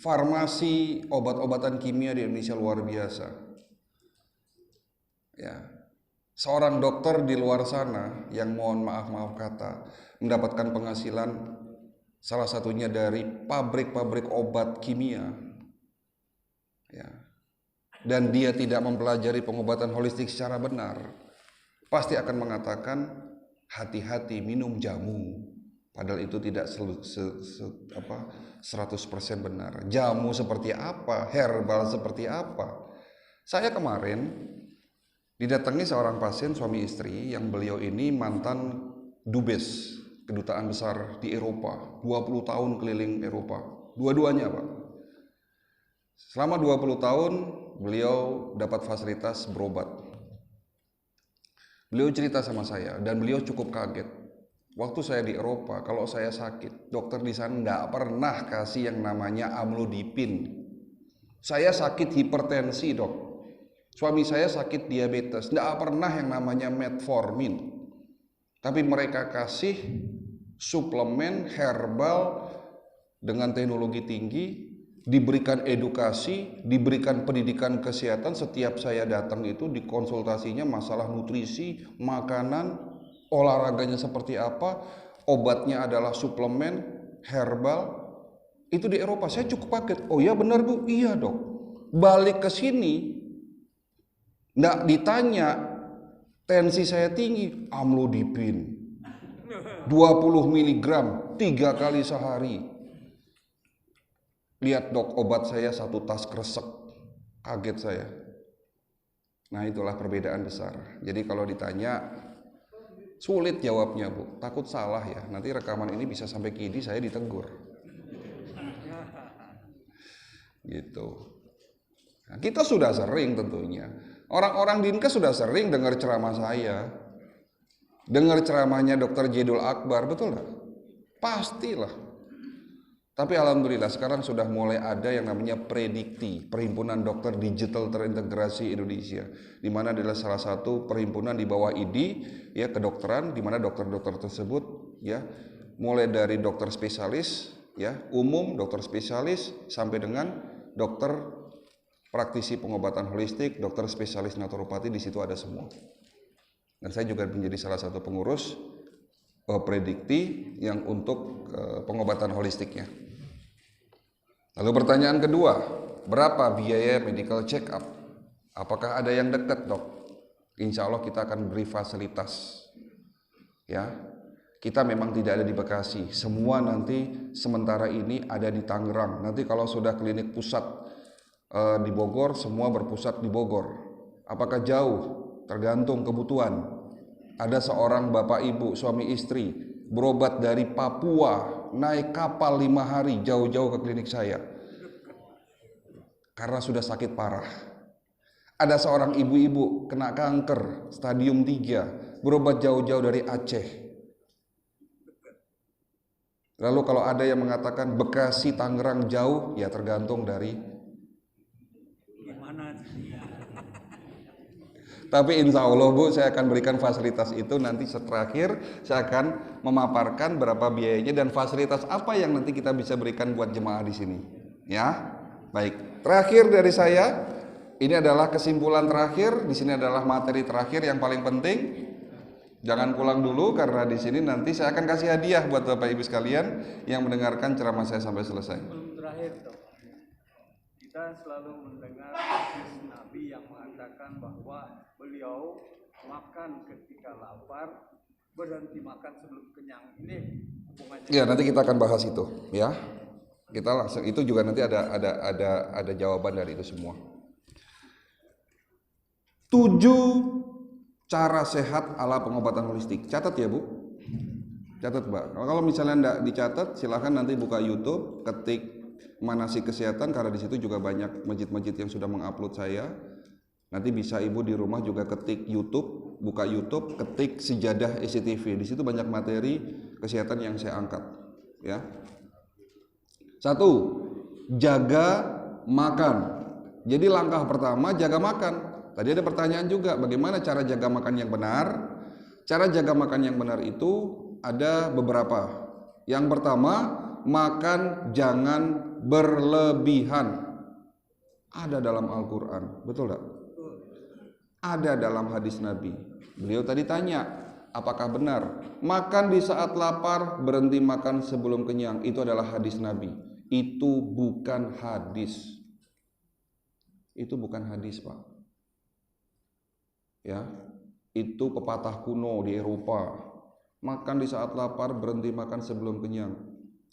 farmasi obat-obatan kimia di Indonesia luar biasa. Ya. Seorang dokter di luar sana yang mohon maaf kata mendapatkan penghasilan salah satunya dari pabrik-pabrik obat kimia. Ya. Dan dia tidak mempelajari pengobatan holistik secara benar, pasti akan mengatakan hati-hati minum jamu. Padahal itu tidak 100% benar. Jamu seperti apa? Herbal seperti apa? Saya kemarin didatangi seorang pasien suami istri yang beliau ini mantan dubes kedutaan besar di Eropa, 20 tahun keliling Eropa. Dua-duanya, Pak. Selama 20 tahun beliau dapat fasilitas berobat. Beliau cerita sama saya dan beliau cukup kaget. Waktu saya di Eropa, kalau saya sakit, dokter di sana nggak pernah kasih yang namanya amlodipin. Saya sakit hipertensi, Dok. Suami saya sakit diabetes, nggak pernah yang namanya metformin. Tapi mereka kasih suplemen herbal dengan teknologi tinggi, diberikan edukasi, diberikan pendidikan kesehatan. Setiap saya datang itu dikonsultasinya masalah nutrisi, makanan, olahraganya seperti apa, obatnya adalah suplemen herbal. Itu di Eropa. Saya cukup kaget. Oh ya benar, Bu? Iya, Dok. Balik ke sini nggak ditanya tensi saya tinggi, amlodipin 20 mg 3 kali sehari. Lihat, Dok, obat saya 1 tas kresek. Kaget saya. Nah, itulah perbedaan besar. Jadi kalau ditanya, sulit jawabnya, Bu. Takut salah ya. Nanti rekaman ini bisa sampai ke IDI, saya ditegur. Gitu. Nah, kita sudah sering tentunya. Orang-orang Dinkes sudah sering dengar ceramah saya. Dengar ceramahnya Dr. Jedul Akbar, betul nggak? Pastilah. Tapi alhamdulillah sekarang sudah mulai ada yang namanya Predikti, Perhimpunan Dokter Digital Terintegrasi Indonesia, di mana adalah salah satu perhimpunan di bawah IDI ya kedokteran, di mana dokter-dokter tersebut ya mulai dari dokter spesialis ya umum, dokter spesialis sampai dengan dokter praktisi pengobatan holistik, dokter spesialis naturopati, di situ ada semua. Dan saya juga menjadi salah satu pengurus Predikti yang untuk pengobatan holistiknya. Lalu pertanyaan kedua, berapa biaya medical check up? Apakah ada yang dekat, Dok? Insya Allah kita akan beri fasilitas. Ya, kita memang tidak ada di Bekasi. Semua nanti sementara ini ada di Tangerang. Nanti kalau sudah klinik pusat di Bogor, semua berpusat di Bogor. Apakah jauh? Tergantung kebutuhan. Ada seorang bapak ibu suami istri berobat dari Papua naik kapal 5 hari jauh-jauh ke klinik saya. karena sudah sakit parah. Ada seorang ibu-ibu kena kanker stadium 3, berobat jauh-jauh dari Aceh. Lalu kalau ada yang mengatakan Bekasi, Tangerang jauh, ya tergantung dari Gimana? Tapi insya Allah Bu, saya akan berikan fasilitas itu nanti terakhir. Saya akan memaparkan berapa biayanya dan fasilitas apa yang nanti kita bisa berikan buat jemaah di sini. Ya, baik. Terakhir dari saya, ini adalah kesimpulan terakhir. Di sini adalah materi terakhir yang paling penting. Jangan pulang dulu karena di sini nanti saya akan kasih hadiah buat Bapak Ibu sekalian yang mendengarkan ceramah saya sampai selesai. Belum terakhir dok. Kita selalu mendengar hadis Nabi yang mengatakan bahwa beliau makan ketika lapar, berhenti makan sebelum kenyang. Ini hubungannya. Ya, nanti kita akan bahas itu, ya. Kita langsung itu juga nanti ada jawaban dari itu semua. 7 cara sehat ala pengobatan holistik. Catat ya Bu. Catat Mbak. Kalau misalnya enggak dicatat, silahkan nanti buka YouTube, ketik manasik kesehatan karena di situ juga banyak masjid-masjid yang sudah mengupload saya. Nanti bisa Ibu di rumah juga ketik YouTube, buka YouTube, ketik Sejadah SCTV. Di situ banyak materi kesehatan yang saya angkat, ya. 1. Jaga makan. Jadi langkah pertama jaga makan. Tadi ada pertanyaan juga, bagaimana cara jaga makan yang benar? Cara jaga makan yang benar itu ada beberapa. Yang pertama, makan jangan berlebihan. Ada dalam Al-Quran, betul tak? Ada dalam hadis Nabi. Beliau tadi tanya, apakah benar? Makan di saat lapar, berhenti makan sebelum kenyang. Itu adalah hadis Nabi. Itu bukan hadis. Itu bukan hadis Pak. Ya, itu pepatah kuno di Eropa. Makan di saat lapar, berhenti makan sebelum kenyang.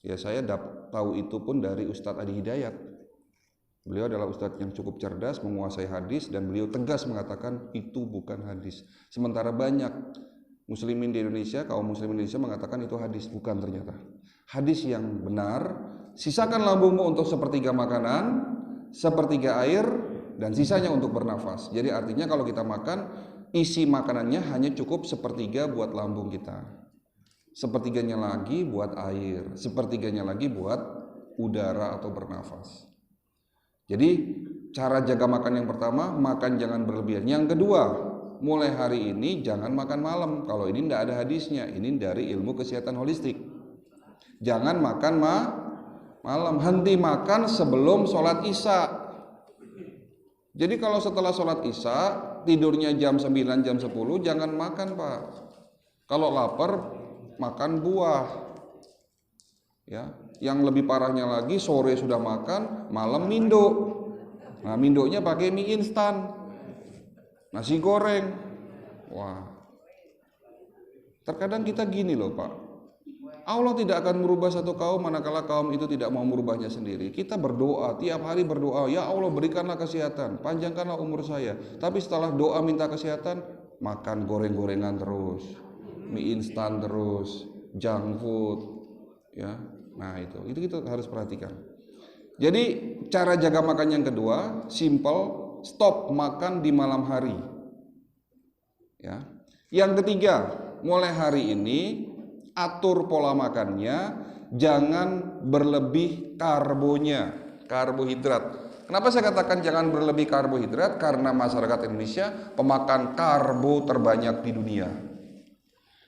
Ya, saya tahu itu pun dari Ustadz Adi Hidayat. Beliau adalah ustadz yang cukup cerdas, menguasai hadis, dan beliau tegas mengatakan itu bukan hadis. Sementara banyak muslimin di Indonesia, kaum muslimin Indonesia mengatakan itu hadis. Bukan ternyata. Hadis yang benar, sisakan lambungmu untuk sepertiga makanan, sepertiga air, dan sisanya untuk bernafas. Jadi artinya kalau kita makan, isi makanannya hanya cukup sepertiga buat lambung kita, sepertiganya lagi buat air, sepertiganya lagi buat udara atau bernafas. Jadi cara jaga makan yang pertama, makan jangan berlebihan. Yang kedua, mulai hari ini jangan makan malam. Kalau ini tidak ada hadisnya, ini dari ilmu kesehatan holistik. Jangan makan malam, henti makan sebelum sholat isya. Jadi kalau setelah sholat isya, tidurnya jam 9, jam 10, jangan makan Pak. Kalau lapar, makan buah. Ya, yang lebih parahnya lagi, sore sudah makan, malam mindo. Nah, mindonya pakai mie instan, nasi goreng. Wah. Terkadang kita gini loh Pak. Allah tidak akan merubah satu kaum manakala kaum itu tidak mau merubahnya sendiri. Kita berdoa, tiap hari berdoa, ya Allah berikanlah kesehatan, panjangkanlah umur saya. Tapi setelah doa minta kesehatan, makan goreng-gorengan terus, mie instan terus, junk food, ya. Nah itu kita harus perhatikan. Jadi cara jaga makan yang kedua, simple, stop makan di malam hari. Ya. Yang ketiga, mulai hari ini atur pola makannya, jangan berlebih karbonya, karbohidrat. Kenapa saya katakan jangan berlebih karbohidrat? Karena masyarakat Indonesia pemakan karbo terbanyak di dunia.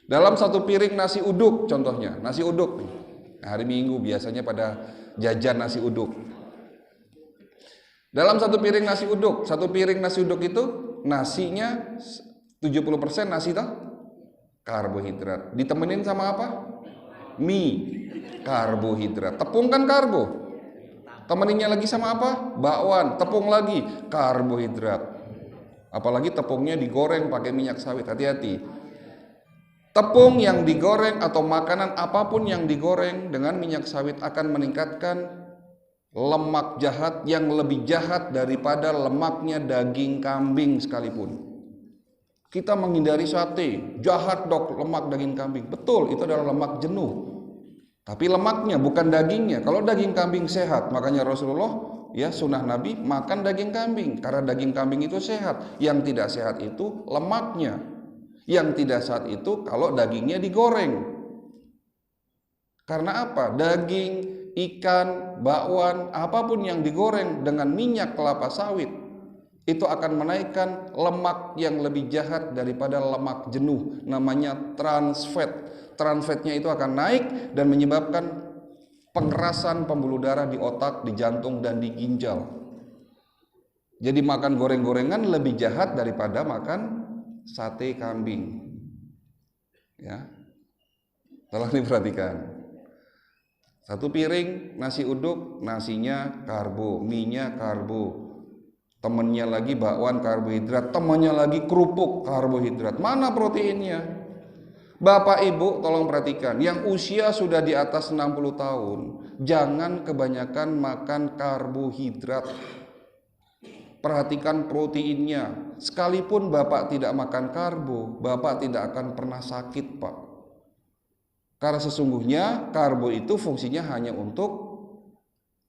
Dalam satu piring nasi uduk contohnya, nasi uduk nih. Hari Minggu biasanya pada jajan nasi uduk. Dalam satu piring nasi uduk itu nasinya 70% nasi toh? Karbohidrat. Ditemenin sama apa? Mie, karbohidrat. Tepung kan karbo. Temeninnya lagi sama apa? Bakwan, tepung lagi, karbohidrat. Apalagi tepungnya digoreng pakai minyak sawit. Hati-hati. Tepung yang digoreng atau makanan apapun yang digoreng dengan minyak sawit akan meningkatkan lemak jahat yang lebih jahat daripada lemaknya daging kambing sekalipun. Kita menghindari sate, jahat dok lemak daging kambing. Betul, itu adalah lemak jenuh. Tapi lemaknya bukan dagingnya. Kalau daging kambing sehat, makanya Rasulullah ya sunnah Nabi makan daging kambing karena daging kambing itu sehat. Yang tidak sehat itu lemaknya. Yang tidak sehat itu kalau dagingnya digoreng. Karena apa? Daging, ikan, bakwan, apapun yang digoreng dengan minyak kelapa sawit itu akan menaikkan lemak yang lebih jahat daripada lemak jenuh, namanya trans fat. Trans fatnya itu akan naik dan menyebabkan pengerasan pembuluh darah di otak, di jantung, dan di ginjal. Jadi makan goreng-gorengan lebih jahat daripada makan sate kambing. Ya, tolong diperhatikan. Satu piring nasi uduk, nasinya karbo, mie-nya karbo, temennya lagi bakwan karbohidrat, temennya lagi kerupuk karbohidrat. Mana proteinnya? Bapak Ibu tolong perhatikan, yang usia sudah di atas 60 tahun, jangan kebanyakan makan karbohidrat. Perhatikan proteinnya. Sekalipun Bapak tidak makan karbo, Bapak tidak akan pernah sakit, Pak. Karena sesungguhnya karbo itu fungsinya hanya untuk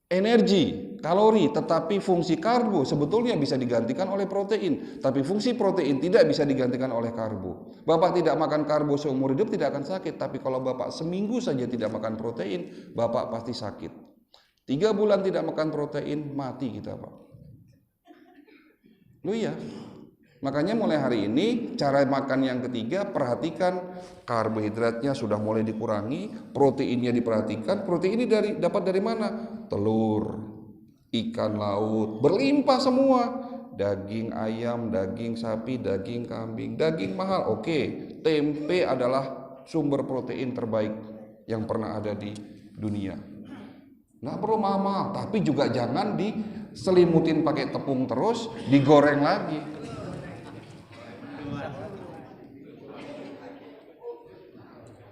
energi, kalori, tetapi fungsi karbo sebetulnya bisa digantikan oleh protein, tapi fungsi protein tidak bisa digantikan oleh karbo. Bapak tidak makan karbo seumur hidup tidak akan sakit, tapi kalau Bapak seminggu saja tidak makan protein, Bapak pasti sakit. 3 bulan tidak makan protein, mati kita, Pak. Loh ya. Makanya mulai hari ini cara makan yang ketiga, perhatikan karbohidratnya sudah mulai dikurangi, proteinnya diperhatikan. Protein ini dapat dari mana? Telur, ikan laut, berlimpah semua. Daging ayam, daging sapi, daging kambing, daging mahal. Oke, tempe adalah sumber protein terbaik yang pernah ada di dunia. Nggak perlu mahal-mahal, tapi juga jangan diselimutin pakai tepung terus, digoreng lagi.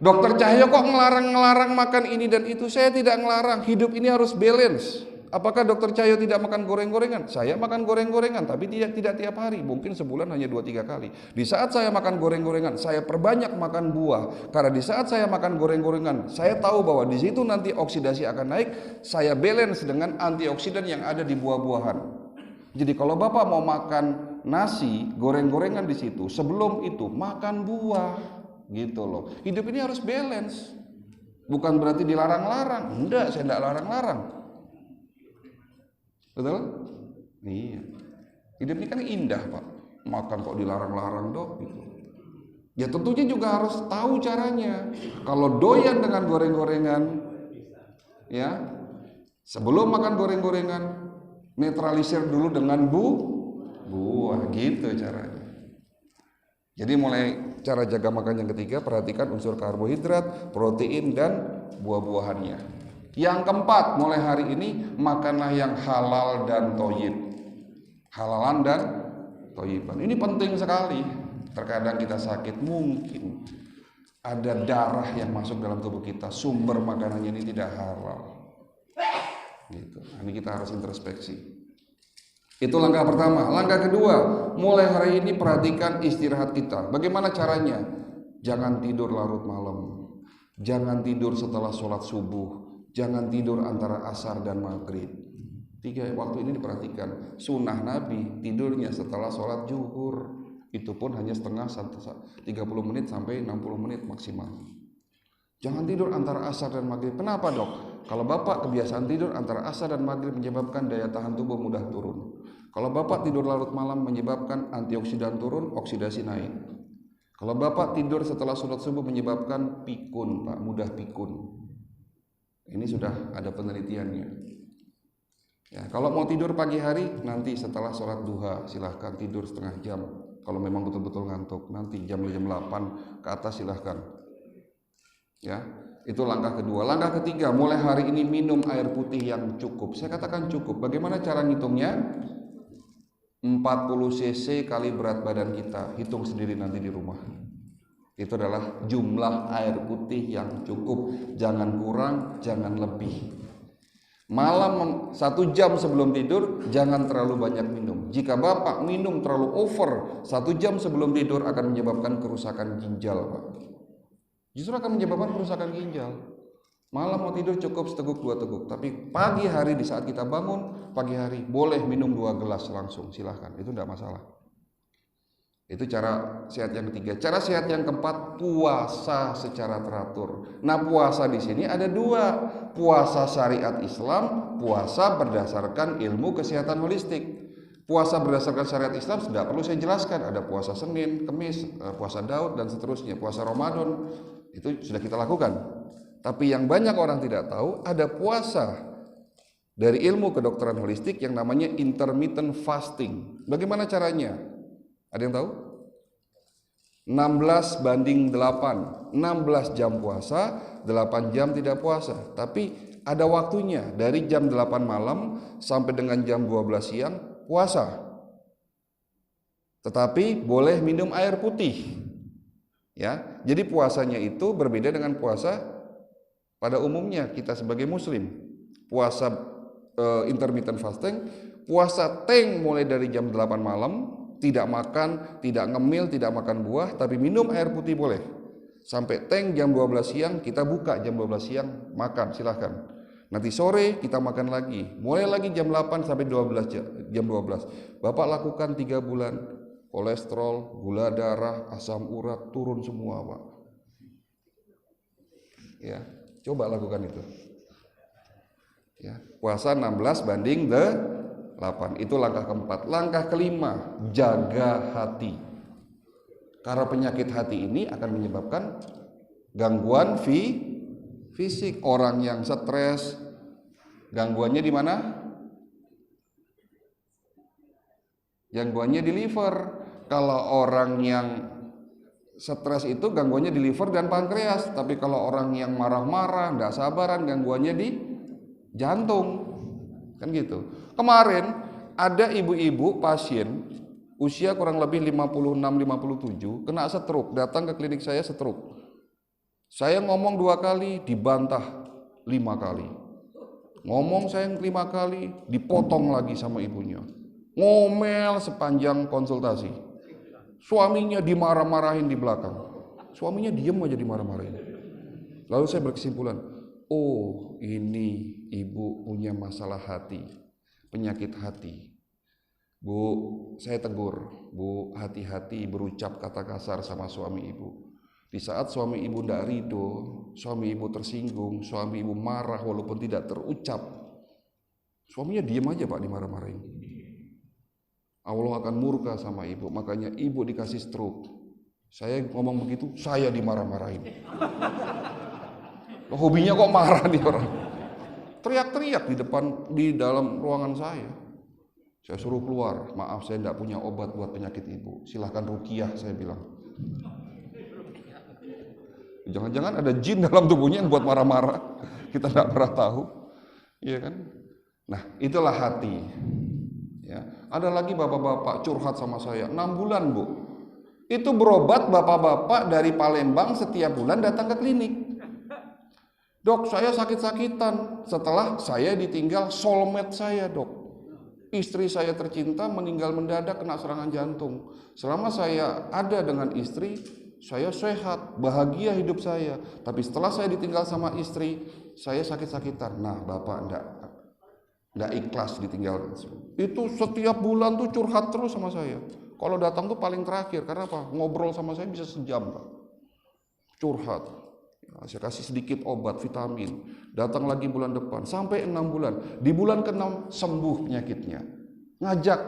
Dokter Cahyo kok ngelarang makan ini dan itu? Saya tidak ngelarang, hidup ini harus balance. Apakah Dokter Cahyo tidak makan goreng-gorengan? Saya makan goreng-gorengan, tapi tidak tiap hari, mungkin sebulan hanya 2-3 kali. Di saat saya makan goreng-gorengan, saya perbanyak makan buah. Karena di saat saya makan goreng-gorengan, saya tahu bahwa di situ nanti oksidasi akan naik. Saya balance dengan antioksidan yang ada di buah-buahan. Jadi kalau Bapak mau makan nasi, goreng-gorengan di situ, sebelum itu makan buah. Gitu loh. Hidup ini harus balance. Bukan berarti dilarang-larang. Enggak, saya enggak larang-larang. Betul? Iya. Hidup ini kan indah, Pak. Makan kok dilarang-larang, Dok, gitu. Ya tentunya juga harus tahu caranya. Kalau doyan dengan goreng-gorengan, ya, sebelum makan goreng-gorengan, netralisir dulu dengan buah, gitu caranya. Jadi mulai cara jaga makan yang ketiga, perhatikan unsur karbohidrat, protein, dan buah-buahannya. Yang keempat, mulai hari ini makanlah yang halal dan thayyib. Halalan dan thayyiban. Ini penting sekali. Terkadang kita sakit, mungkin ada darah yang masuk dalam tubuh kita, sumber makanannya ini tidak halal. Gitu. Ini kita harus introspeksi. Itu langkah pertama. Langkah kedua, mulai hari ini perhatikan istirahat kita. Bagaimana caranya? Jangan tidur larut malam. Jangan tidur setelah sholat subuh. Jangan tidur antara asar dan maghrib. 3 waktu ini diperhatikan. Sunnah Nabi tidurnya setelah sholat zuhur. Itu pun hanya 30 menit sampai 60 menit maksimal. Jangan tidur antara asar dan maghrib. Kenapa, Dok? Kalau Bapak kebiasaan tidur antara asar dan maghrib menyebabkan daya tahan tubuh mudah turun. Kalau Bapak tidur larut malam menyebabkan antioksidan turun, oksidasi naik. Kalau Bapak tidur setelah sholat subuh menyebabkan pikun, Pak, mudah pikun. Ini sudah ada penelitiannya. Ya, kalau mau tidur pagi hari, nanti setelah sholat duha silahkan tidur setengah jam. Kalau memang betul-betul ngantuk, nanti jam 8 ke atas silahkan. Ya, itu langkah kedua. Langkah ketiga, mulai hari ini minum air putih yang cukup. Saya katakan cukup. Bagaimana cara ngitungnya? 40 cc kali berat badan kita. Hitung sendiri nanti di rumah. Itu adalah jumlah air putih yang cukup. Jangan kurang, jangan lebih. Malam 1 jam sebelum tidur jangan terlalu banyak minum. Jika Bapak minum terlalu over 1 jam sebelum tidur akan menyebabkan kerusakan ginjal, Pak. Justru akan menyebabkan kerusakan ginjal. Malam mau tidur cukup seteguk 2 teguk. Tapi pagi hari di saat kita bangun, pagi hari boleh minum 2 gelas langsung, silahkan. Itu tidak masalah. Itu cara sehat yang ketiga. Cara sehat yang keempat, puasa secara teratur. Nah, puasa di sini ada 2. Puasa syariat Islam, puasa berdasarkan ilmu kesehatan holistik. Puasa berdasarkan syariat Islam tidak perlu saya jelaskan. Ada puasa Senin, Kamis, puasa Daud, dan seterusnya. Puasa Ramadan, itu sudah kita lakukan. Tapi yang banyak orang tidak tahu, ada puasa dari ilmu kedokteran holistik yang namanya intermittent fasting. Bagaimana caranya? Ada yang tahu? 16:8. 16 jam puasa, 8 jam tidak puasa. Tapi ada waktunya, dari jam 8 malam sampai dengan jam 12 siang puasa. Tetapi boleh minum air putih. Ya, jadi puasanya itu berbeda dengan puasa pada umumnya kita sebagai muslim. Puasa intermittent fasting, puasa tank mulai dari jam 8 malam, tidak makan, tidak ngemil, tidak makan buah, tapi minum air putih boleh. Sampai tank jam 12 siang, kita buka jam 12 siang, makan, silahkan. Nanti sore kita makan lagi, mulai lagi jam 8 sampai 12 jam 12. Bapak lakukan 3 bulan, kolesterol, gula darah, asam urat turun semua, Pak. Ya. Coba lakukan itu. Ya, puasa 16:8. Itu langkah keempat. Langkah kelima, jaga hati. Karena penyakit hati ini akan menyebabkan gangguan fisik. Orang yang stres, gangguannya di mana? Gangguannya di liver. Kalau orang yang stres itu gangguannya di liver dan pankreas. Tapi kalau orang yang marah-marah, tidak sabaran, gangguannya di jantung. Kan gitu. Kemarin ada ibu-ibu pasien usia kurang lebih 56-57 kena stroke, datang ke klinik saya stroke. Saya ngomong 2 kali, dibantah 5 kali. Ngomong saya 5 kali, dipotong lagi sama ibunya. Ngomel sepanjang konsultasi. Suaminya dimarah-marahin di belakang. Suaminya diem aja dimarah-marahin. Lalu saya berkesimpulan, oh ini ibu punya masalah hati, penyakit hati. Bu, saya tegur, Bu, hati-hati berucap kata kasar sama suami ibu. Di saat suami ibu tidak ridho, suami ibu tersinggung, suami ibu marah walaupun tidak terucap, suaminya diem aja Pak dimarah-marahin. Allah akan murka sama ibu, makanya ibu dikasih stroke. Saya ngomong begitu, saya dimarah-marahin. Hobinya kok marah nih orang. Teriak-teriak di dalam ruangan saya. Saya suruh keluar, maaf saya tidak punya obat buat penyakit ibu. Silahkan ruqyah, saya bilang. Jangan-jangan ada jin dalam tubuhnya yang buat marah-marah. Kita tidak pernah tahu, iya kan? Nah, itulah hati. Ya. Ada lagi bapak-bapak curhat sama saya, 6 bulan Bu. Itu berobat bapak-bapak dari Palembang setiap bulan datang ke klinik. Dok, saya sakit-sakitan setelah saya ditinggal soulmate saya, Dok. Istri saya tercinta meninggal mendadak kena serangan jantung. Selama saya ada dengan istri, saya sehat, bahagia hidup saya. Tapi setelah saya ditinggal sama istri, saya sakit-sakitan. Nah, bapak enggak ikhlas ditinggal. Itu setiap bulan tuh curhat terus sama saya. Kalau datang tuh paling terakhir, karena apa? Ngobrol sama saya bisa sejam, Pak. Curhat. Ya, saya kasih sedikit obat, vitamin. Datang lagi bulan depan, sampai 6 bulan. Di bulan ke-6 sembuh penyakitnya. Ngajak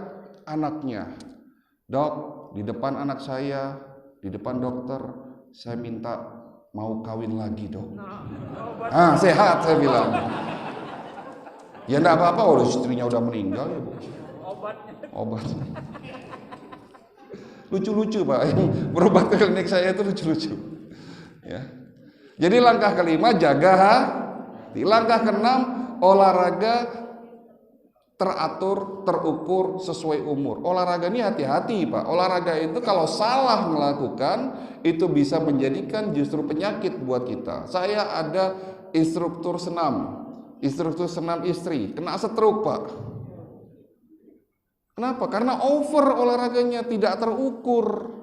anaknya, Dok, di depan anak saya, di depan dokter, saya minta mau kawin lagi, Dok. Sehat, saya bilang. Ya enggak apa-apa, udah istrinya udah meninggal ya, Bu. Obatnya. Lucu-lucu, Pak. Yang berobat ke klinik saya itu lucu-lucu. Ya. Jadi langkah kelima jaga hati. Langkah keenam olahraga teratur, terukur sesuai umur. Olahraga ini hati-hati, Pak. Olahraga itu kalau salah melakukan itu bisa menjadikan justru penyakit buat kita. Saya ada instruktur senam istri, kena stroke, Pak. Kenapa? Karena over olahraganya, tidak terukur.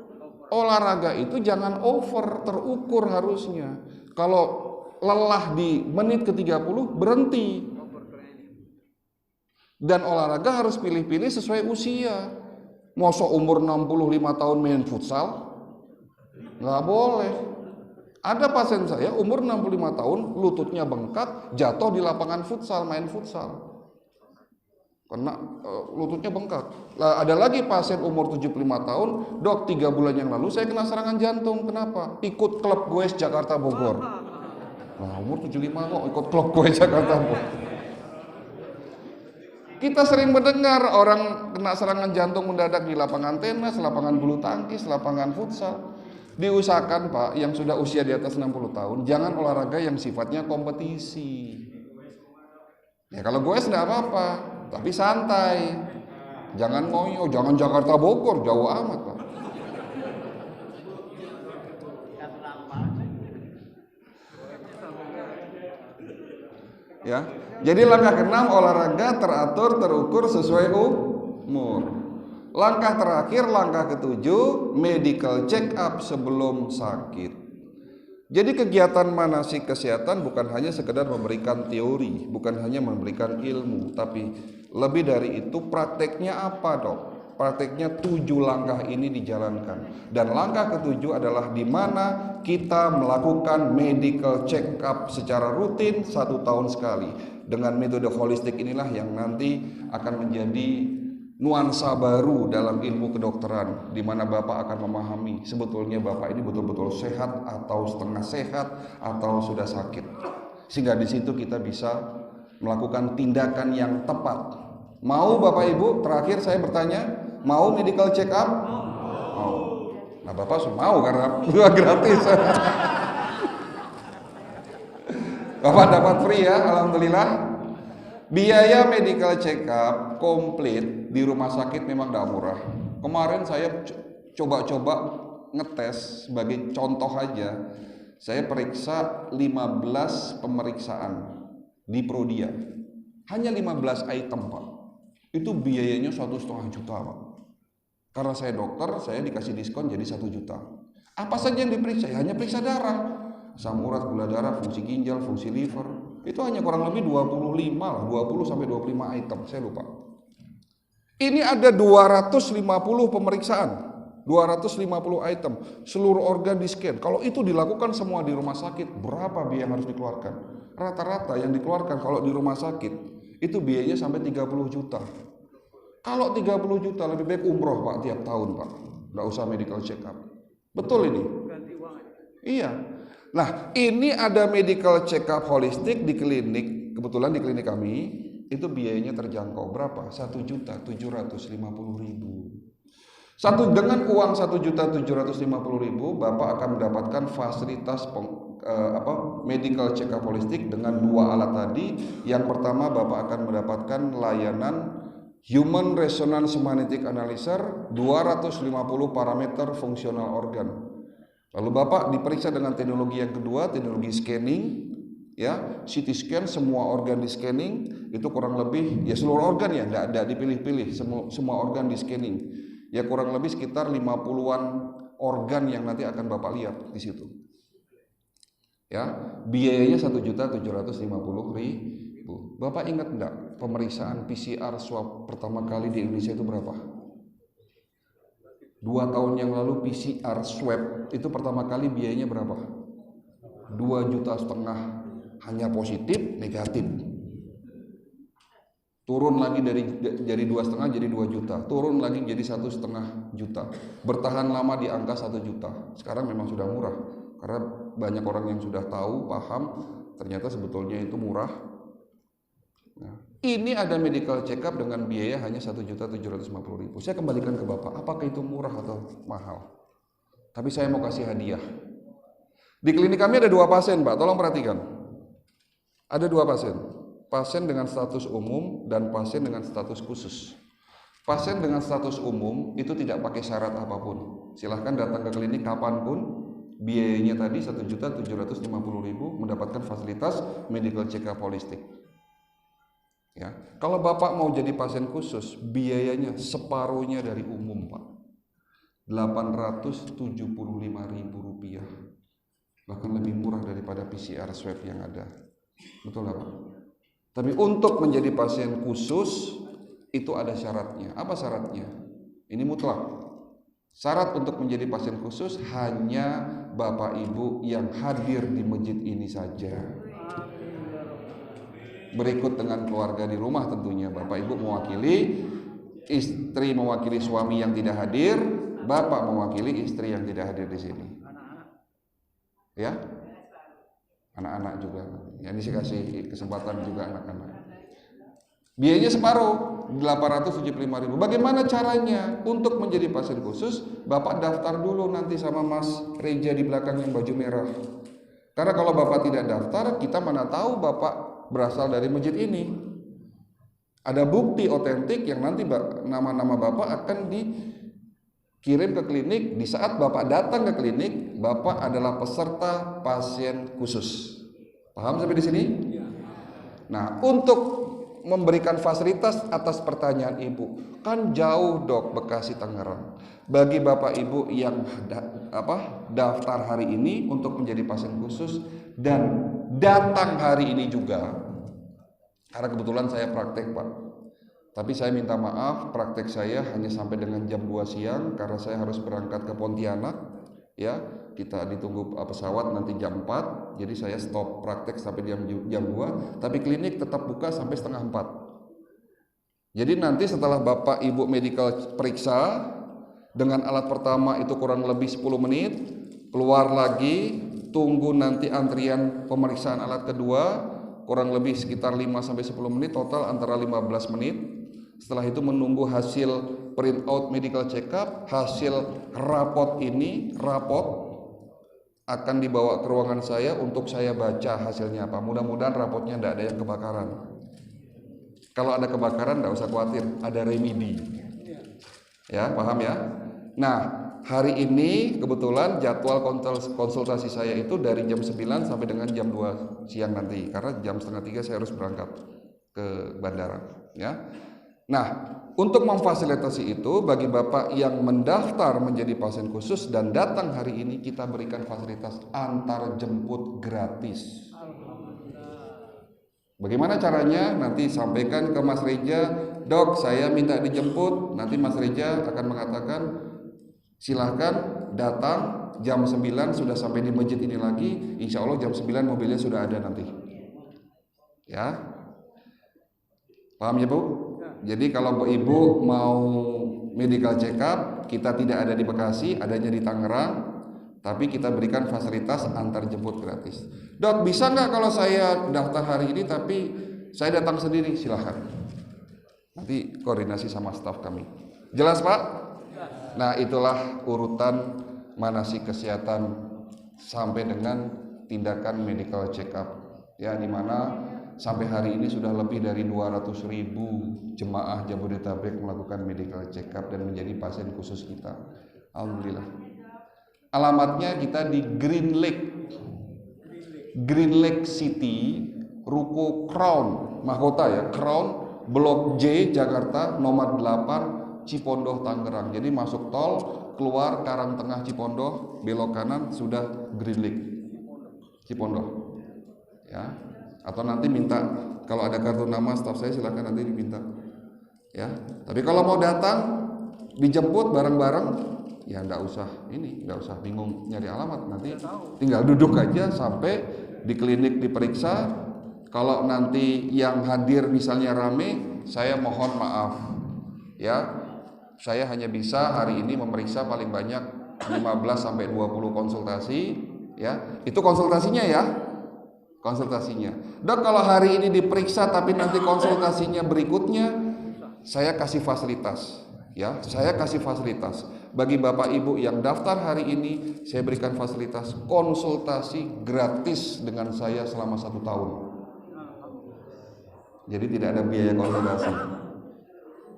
Olahraga itu jangan over, terukur harusnya. Kalau lelah di menit ke-30 berhenti. Dan olahraga harus pilih-pilih sesuai usia. Mosok umur 65 tahun main futsal? Nggak boleh. Ada pasien saya umur 65 tahun, lututnya bengkak, jatuh di lapangan futsal, main futsal. Karena lututnya bengkak. Lah, ada lagi pasien umur 75 tahun, dok 3 bulan yang lalu saya kena serangan jantung. Kenapa? Ikut klub goes Jakarta Bogor. Nah, umur 75 kok ikut klub goes Jakarta Bogor. Kita sering mendengar orang kena serangan jantung mendadak di lapangan tenis, lapangan bulu tangkis, lapangan futsal. Diusahakan Pak, yang sudah usia di atas 60 tahun, jangan olahraga yang sifatnya kompetisi. Ya kalau goes enggak apa-apa, tapi santai. Jangan ngoyo, jangan Jakarta Bogor, jauh amat Pak. Ya. Jadi langkah ke-6, olahraga teratur, terukur sesuai umur. Langkah terakhir, langkah ke-7, medical check up sebelum sakit. Jadi kegiatan manasik kesehatan bukan hanya sekedar memberikan teori, bukan hanya memberikan ilmu, tapi lebih dari itu prakteknya apa dok? Prakteknya 7 langkah ini dijalankan. Dan langkah ke-7 adalah di mana kita melakukan medical check up secara rutin 1 tahun sekali. Dengan metode holistik inilah yang nanti akan menjadi nuansa baru dalam ilmu kedokteran, di mana Bapak akan memahami sebetulnya Bapak ini betul-betul sehat atau setengah sehat atau sudah sakit. Sehingga di situ kita bisa melakukan tindakan yang tepat. Mau Bapak Ibu, terakhir saya bertanya, mau medical check up? Mau. Nah Bapak mau karena gratis. Bapak dapat free ya, alhamdulillah. Biaya medical check up komplit di rumah sakit memang tidak murah. Kemarin saya coba-coba ngetes sebagai contoh aja. Saya periksa 15 pemeriksaan di Prodia. Hanya 15 item Pak. Itu biayanya 1,5 juta Pak. Karena saya dokter, saya dikasih diskon jadi 1 juta. Apa saja yang diperiksa? Ya, hanya periksa darah. Asam urat, gula darah, fungsi ginjal, fungsi liver. Itu hanya kurang lebih 25 lah, 20 sampai 25 item, saya lupa. Ini ada 250 pemeriksaan, 250 item, seluruh organ di scan. Kalau itu dilakukan semua di rumah sakit, berapa biaya yang harus dikeluarkan? Rata-rata yang dikeluarkan kalau di rumah sakit, itu biayanya sampai 30 juta. Kalau 30 juta lebih baik umroh Pak tiap tahun Pak, nggak usah medical check up. Betul ini? Iya. Nah, ini ada medical check up holistik di klinik, kebetulan di klinik kami, itu biayanya terjangkau. Berapa? 1.750.000. Dengan uang 1.750.000, Bapak akan mendapatkan fasilitas medical check up holistik dengan 2 alat tadi. Yang pertama, Bapak akan mendapatkan layanan Human Resonance Magnetic Analyzer 250 parameter fungsional organ. Lalu Bapak diperiksa dengan teknologi yang kedua, teknologi scanning, ya, CT scan, semua organ di scanning, itu kurang lebih, ya seluruh organ ya, tidak dipilih-pilih, semua organ di scanning, ya kurang lebih sekitar 50-an organ yang nanti akan Bapak lihat di situ. Ya, biayanya 1.750.000. Bapak ingat enggak pemeriksaan PCR swab pertama kali di Indonesia itu berapa? 2 tahun yang lalu PCR swab itu pertama kali biayanya berapa? 2,5 juta, hanya positif, negatif. Turun lagi dari 2,5 jadi 2 juta, turun lagi jadi 1,5 juta. Bertahan lama di angka 1 juta. Sekarang memang sudah murah karena banyak orang yang sudah tahu, paham, ternyata sebetulnya itu murah. Nah, ini ada medical check up dengan biaya hanya 1.750.000. Saya kembalikan ke Bapak, apakah itu murah atau mahal? Tapi saya mau kasih hadiah. Di klinik kami ada 2 pasien Pak, tolong perhatikan. Ada 2 pasien. Pasien dengan status umum dan pasien dengan status khusus. Pasien dengan status umum itu tidak pakai syarat apapun. Silahkan datang ke klinik kapanpun. Biayanya tadi 1.750.000 mendapatkan fasilitas medical check up holistik. Ya, kalau Bapak mau jadi pasien khusus, biayanya separuhnya dari umum Pak, 875.000 rupiah. bahkan lebih murah daripada PCR swab yang ada. Betul nggak Pak? Tapi untuk menjadi pasien khusus itu ada syaratnya. Apa syaratnya? Ini mutlak. Syarat untuk menjadi pasien khusus hanya Bapak Ibu yang hadir di masjid ini saja. Berikut dengan keluarga di rumah tentunya. Bapak Ibu mewakili, istri mewakili suami yang tidak hadir, bapak mewakili istri yang tidak hadir di sini. Ya, anak-anak juga. Ya, ini saya kasih kesempatan juga anak-anak. Biayanya separuh, 875.000. Bagaimana caranya untuk menjadi pasien khusus? Bapak daftar dulu nanti sama Mas Reja di belakang yang baju merah. Karena kalau bapak tidak daftar, kita mana tahu bapak berasal dari masjid ini. Ada bukti otentik yang nanti nama-nama bapak akan dikirim ke klinik. Di saat bapak datang ke klinik, bapak adalah peserta pasien khusus. Paham sampai di sini? Nah, untuk memberikan fasilitas atas pertanyaan ibu, kan jauh dok Bekasi Tangerang. Bagi bapak ibu yang daftar hari ini untuk menjadi pasien khusus dan datang hari ini juga, karena kebetulan saya praktek Pak, tapi saya minta maaf praktek saya hanya sampai dengan jam 2 siang karena saya harus berangkat ke Pontianak. Ya, kita ditunggu pesawat nanti jam 4, jadi saya stop praktek sampai jam 2, tapi klinik tetap buka sampai setengah 4. Jadi nanti setelah bapak ibu medical periksa dengan alat pertama itu kurang lebih 10 menit, keluar lagi, tunggu nanti antrian pemeriksaan alat kedua kurang lebih sekitar 5-10 menit, total antara 15 menit. Setelah itu menunggu hasil print out medical check up, hasil rapot akan dibawa ke ruangan saya untuk saya baca hasilnya apa. Mudah-mudahan rapotnya tidak ada yang kebakaran. Kalau ada kebakaran tidak usah khawatir, ada remedi. Ya, paham ya? Nah, hari ini kebetulan jadwal konsultasi saya itu dari jam 9 sampai dengan jam 2 siang nanti, karena jam setengah 3 saya harus berangkat ke bandara. Ya. Nah, untuk memfasilitasi itu bagi bapak yang mendaftar menjadi pasien khusus dan datang hari ini, kita berikan fasilitas antar jemput gratis. Bagaimana caranya? Nanti sampaikan ke Mas Reja, dok saya minta dijemput. Nanti Mas Reja akan mengatakan silahkan datang jam 9 sudah sampai di masjid ini lagi. Insya Allah jam 9 mobilnya sudah ada nanti. Ya, paham ya Bu? Jadi kalau ibu mau medical check up, kita tidak ada di Bekasi, adanya di Tangerang, tapi kita berikan fasilitas antar jemput gratis. Dok, bisa nggak kalau saya daftar hari ini tapi saya datang sendiri? Silahkan. Nanti koordinasi sama staf kami. Jelas Pak? Nah, itulah urutan manasik kesehatan sampai dengan tindakan medical check up. Ya, di mana sampai hari ini sudah lebih dari 200.000 jemaah Jabodetabek melakukan medical check up dan menjadi pasien khusus kita. Alhamdulillah. Alamatnya kita di Green Lake City, Ruko Crown, mahkota ya, Crown, Blok J, Jakarta, nomor 8, Cipondoh, Tangerang. Jadi masuk tol, keluar Karangtengah Cipondoh, belok kanan sudah Green Lake Cipondoh. Ya. Atau nanti minta, kalau ada kartu nama staf saya silahkan nanti diminta. Ya, tapi kalau mau datang dijemput bareng-bareng, ya enggak usah bingung nyari alamat, nanti tinggal duduk aja sampai di klinik diperiksa. Kalau nanti yang hadir misalnya rame, saya mohon maaf. Ya, saya hanya bisa hari ini memeriksa paling banyak 15 sampai 20 konsultasi, ya. Itu konsultasinya ya. Konsultasinya. Dok, kalau hari ini diperiksa tapi nanti konsultasinya berikutnya, saya kasih fasilitas. Ya, saya kasih fasilitas. Bagi Bapak Ibu yang daftar hari ini, saya berikan fasilitas konsultasi gratis dengan saya selama 1 tahun. Jadi tidak ada biaya konsultasi.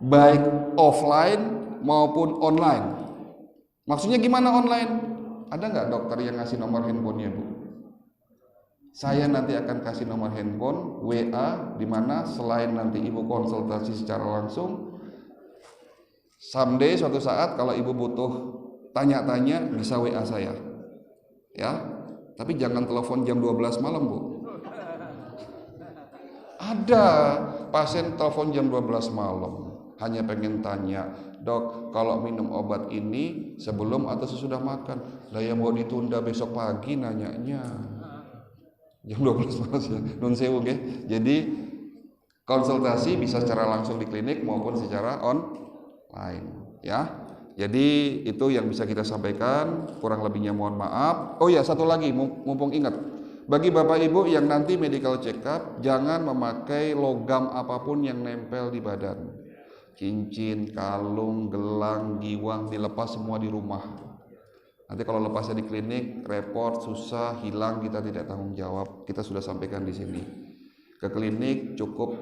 Baik offline maupun online. Maksudnya gimana online? Ada nggak dokter yang ngasih nomor handphonenya Bu? Saya nanti akan kasih nomor handphone WA, di mana selain nanti ibu konsultasi secara langsung, someday suatu saat kalau ibu butuh tanya-tanya bisa WA saya. Ya. Tapi jangan telepon jam 12 malam, Bu. Ada pasien telepon jam 12 malam, hanya pengen tanya, "Dok, kalau minum obat ini sebelum atau sesudah makan?" Lah ya mau ditunda besok pagi nanyanya. Jam 12 malam ya. Nun sewu nggih. Jadi konsultasi bisa secara langsung di klinik maupun secara online, ya. Jadi itu yang bisa kita sampaikan, kurang lebihnya mohon maaf. Oh ya, satu lagi mumpung ingat. Bagi Bapak Ibu yang nanti medical check up, jangan memakai logam apapun yang nempel di badan. Cincin, kalung, gelang, giwang dilepas semua di rumah. Nanti kalau lepasnya di klinik, repot, susah, hilang, kita tidak tanggung jawab. Kita sudah sampaikan di sini. Ke klinik cukup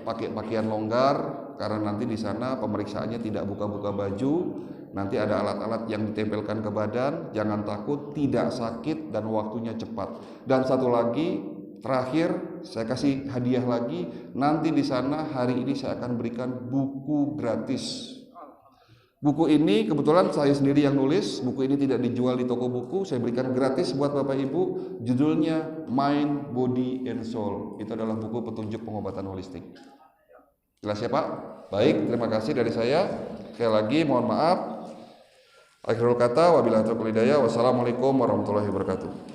pakai pakaian longgar, karena nanti di sana pemeriksaannya tidak buka-buka baju. Nanti ada alat-alat yang ditempelkan ke badan. Jangan takut, tidak sakit dan waktunya cepat. Dan satu lagi, terakhir saya kasih hadiah lagi. Nanti di sana hari ini saya akan berikan buku gratis. Buku ini kebetulan saya sendiri yang nulis. Buku ini tidak dijual di toko buku. Saya berikan gratis buat Bapak Ibu. Judulnya Mind, Body, and Soul. Itu adalah buku petunjuk pengobatan holistik. Jelas ya Pak? Baik, terima kasih dari saya. Sekali lagi mohon maaf. Akhirul kata, wabillahi taufiq wal hidayah. Wassalamualaikum warahmatullahi wabarakatuh.